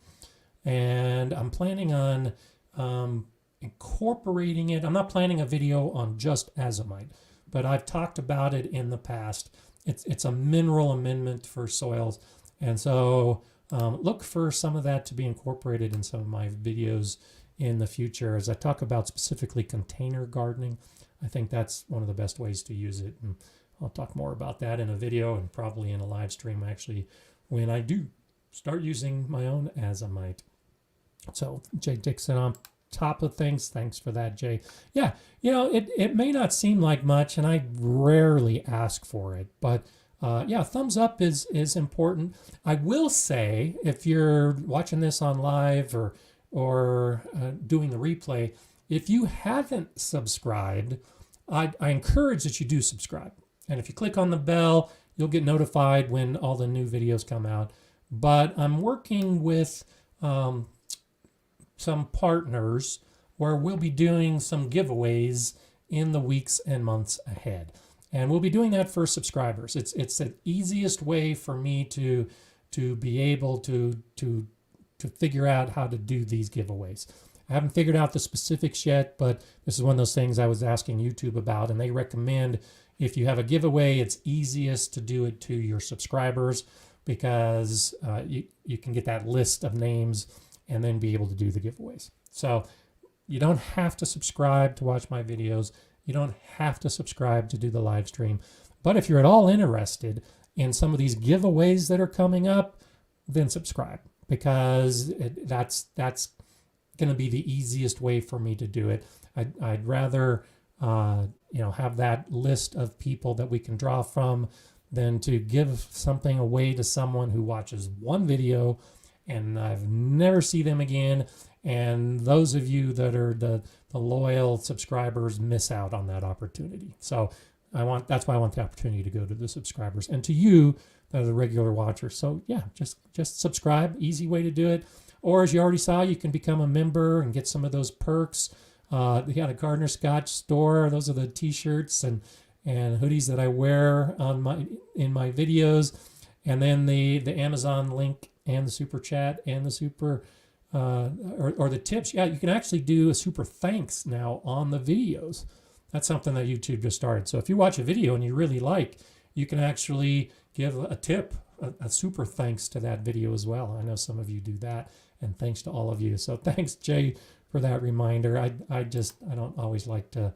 and I'm planning on incorporating it. I'm not planning a video on just azomite, but I've talked about it in the past. It's a mineral amendment for soils, and so look for some of that to be incorporated in some of my videos in the future as I talk about specifically container gardening. I think that's one of the best ways to use it. And I'll talk more about that in a video and probably in a live stream actually when I do start using my own azomite. So Jay Dixon on top of things. Thanks for that, Jay. Yeah, it may not seem like much, and I rarely ask for it, but yeah, thumbs up is important. I will say, if you're watching this on live or doing the replay, if you haven't subscribed, I encourage that you do subscribe. And if you click on the bell, you'll get notified when all the new videos come out. But I'm working with some partners where we'll be doing some giveaways in the weeks and months ahead. And we'll be doing that for subscribers. It's the easiest way for me to be able to figure out how to do these giveaways. I haven't figured out the specifics yet, but this is one of those things I was asking YouTube about, and they recommend if you have a giveaway, it's easiest to do it to your subscribers because you can get that list of names and then be able to do the giveaways. So you don't have to subscribe to watch my videos. You don't have to subscribe to do the live stream. But if you're at all interested in some of these giveaways that are coming up, then subscribe because that's going to be the easiest way for me to do it. I'd rather have that list of people that we can draw from than to give something away to someone who watches one video and I've never see them again. And those of you that are the loyal subscribers miss out on that opportunity. So that's why I want the opportunity to go to the subscribers and to you that are the regular watchers. So yeah, just subscribe, easy way to do it. Or as you already saw, you can become a member and get some of those perks. They got a Gardner Scotch store. Those are the t-shirts and hoodies that I wear in my videos. And then the Amazon link and the super chat and the super or the tips. Yeah, you can actually do a super thanks now on the videos. That's something that YouTube just started. So if you watch a video and you really like, you can actually give a tip, a super thanks to that video as well. I know some of you do that, and thanks to all of you. So thanks, Jay, for that reminder. I don't always like to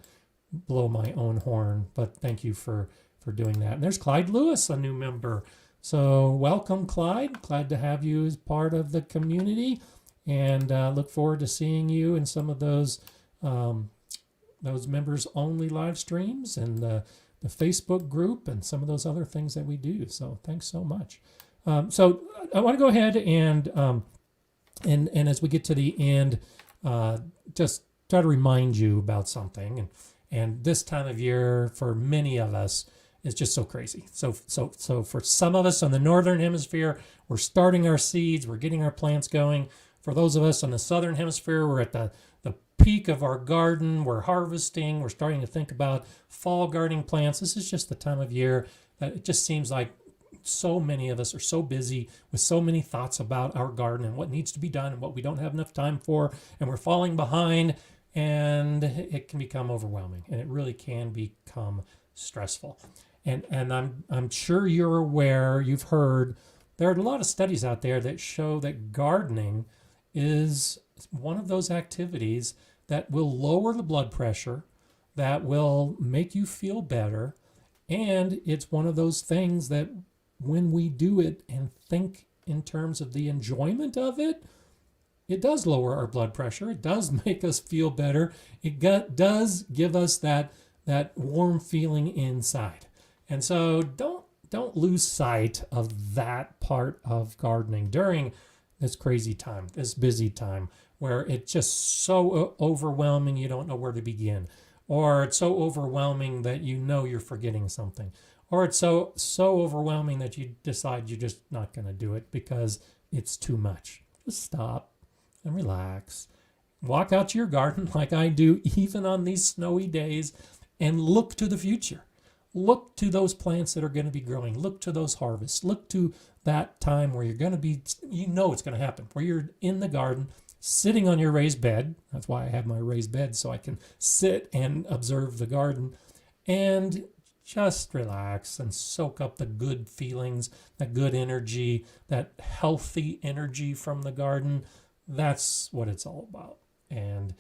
blow my own horn, but thank you for doing that. And there's Clyde Lewis, a new member. So welcome, Clyde. Glad to have you as part of the community, and look forward to seeing you in some of those members only live streams and the Facebook group and some of those other things that we do. So thanks so much. So I want to go ahead and as we get to the end, just try to remind you about something. And this time of year for many of us is just so crazy. So for some of us on the Northern Hemisphere, we're starting our seeds, we're getting our plants going. For those of us on the Southern Hemisphere, we're at the peak of our garden, we're harvesting, we're starting to think about fall gardening plants. This is just the time of year that it just seems like so many of us are so busy with so many thoughts about our garden and what needs to be done and what we don't have enough time for, and we're falling behind, and it can become overwhelming, and it really can become stressful. And I'm sure you're aware, you've heard, there are a lot of studies out there that show that gardening is one of those activities that will lower the blood pressure, that will make you feel better, and it's one of those things that when we do it and think in terms of the enjoyment of it, it does lower our blood pressure. It does make us feel better. It does give us that warm feeling inside. And so don't lose sight of that part of gardening during this crazy time, this busy time, where it's just so overwhelming you don't know where to begin, or it's so overwhelming that you know you're forgetting something, or it's so overwhelming that you decide you're just not going to do it because it's too much. Just stop and relax. Walk out to your garden like I do, even on these snowy days, and look to the future. Look to those plants that are going to be growing. Look to those harvests. Look to that time where you're going to be, you know it's going to happen, where you're in the garden, sitting on your raised bed. That's why I have my raised bed, so I can sit and observe the garden and just relax and soak up the good feelings, that good energy, that healthy energy from the garden. That's what it's all about. And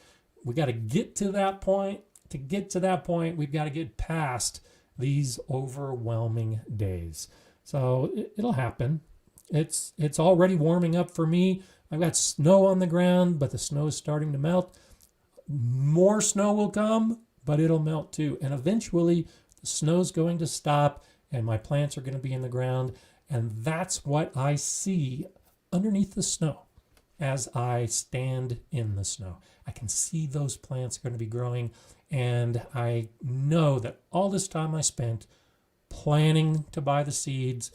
we got to get to that point. To get to that point, we've got to get past these overwhelming days. So it'll happen. It's already warming up for me. I've got snow on the ground, but the snow is starting to melt. More snow will come, but it'll melt too. And eventually the snow's going to stop and my plants are going to be in the ground. And that's what I see underneath the snow as I stand in the snow. I can see those plants are going to be growing. And I know that all this time I spent planning to buy the seeds,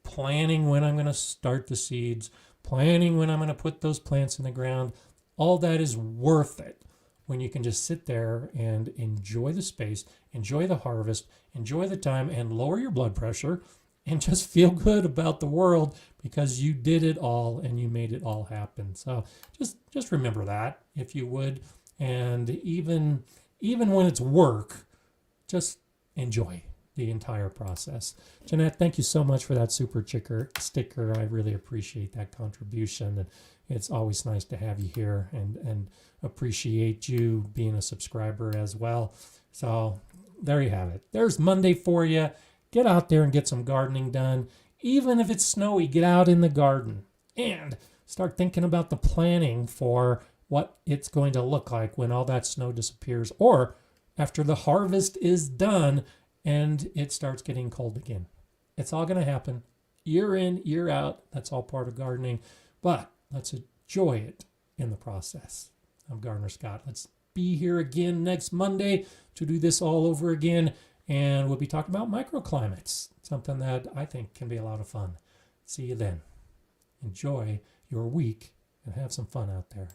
planning when I'm going to start the seeds, planning when I'm going to put those plants in the ground, all that is worth it when you can just sit there and enjoy the space, enjoy the harvest, enjoy the time, and lower your blood pressure and just feel good about the world because you did it all and you made it all happen. So just remember that, if you would. And even when it's work, just enjoy the entire process. Jeanette, thank you so much for that super sticker. I really appreciate that contribution. And it's always nice to have you here and appreciate you being a subscriber as well. So there you have it. There's Monday for you. Get out there and get some gardening done. Even if it's snowy, get out in the garden and start thinking about the planning for what it's going to look like when all that snow disappears, or after the harvest is done and it starts getting cold again. It's all going to happen year in, year out. That's all part of gardening, but let's enjoy it in the process. I'm Gardener Scott. Let's be here again next Monday to do this all over again, and we'll be talking about microclimates, something that I think can be a lot of fun. See you then. Enjoy your week and have some fun out there.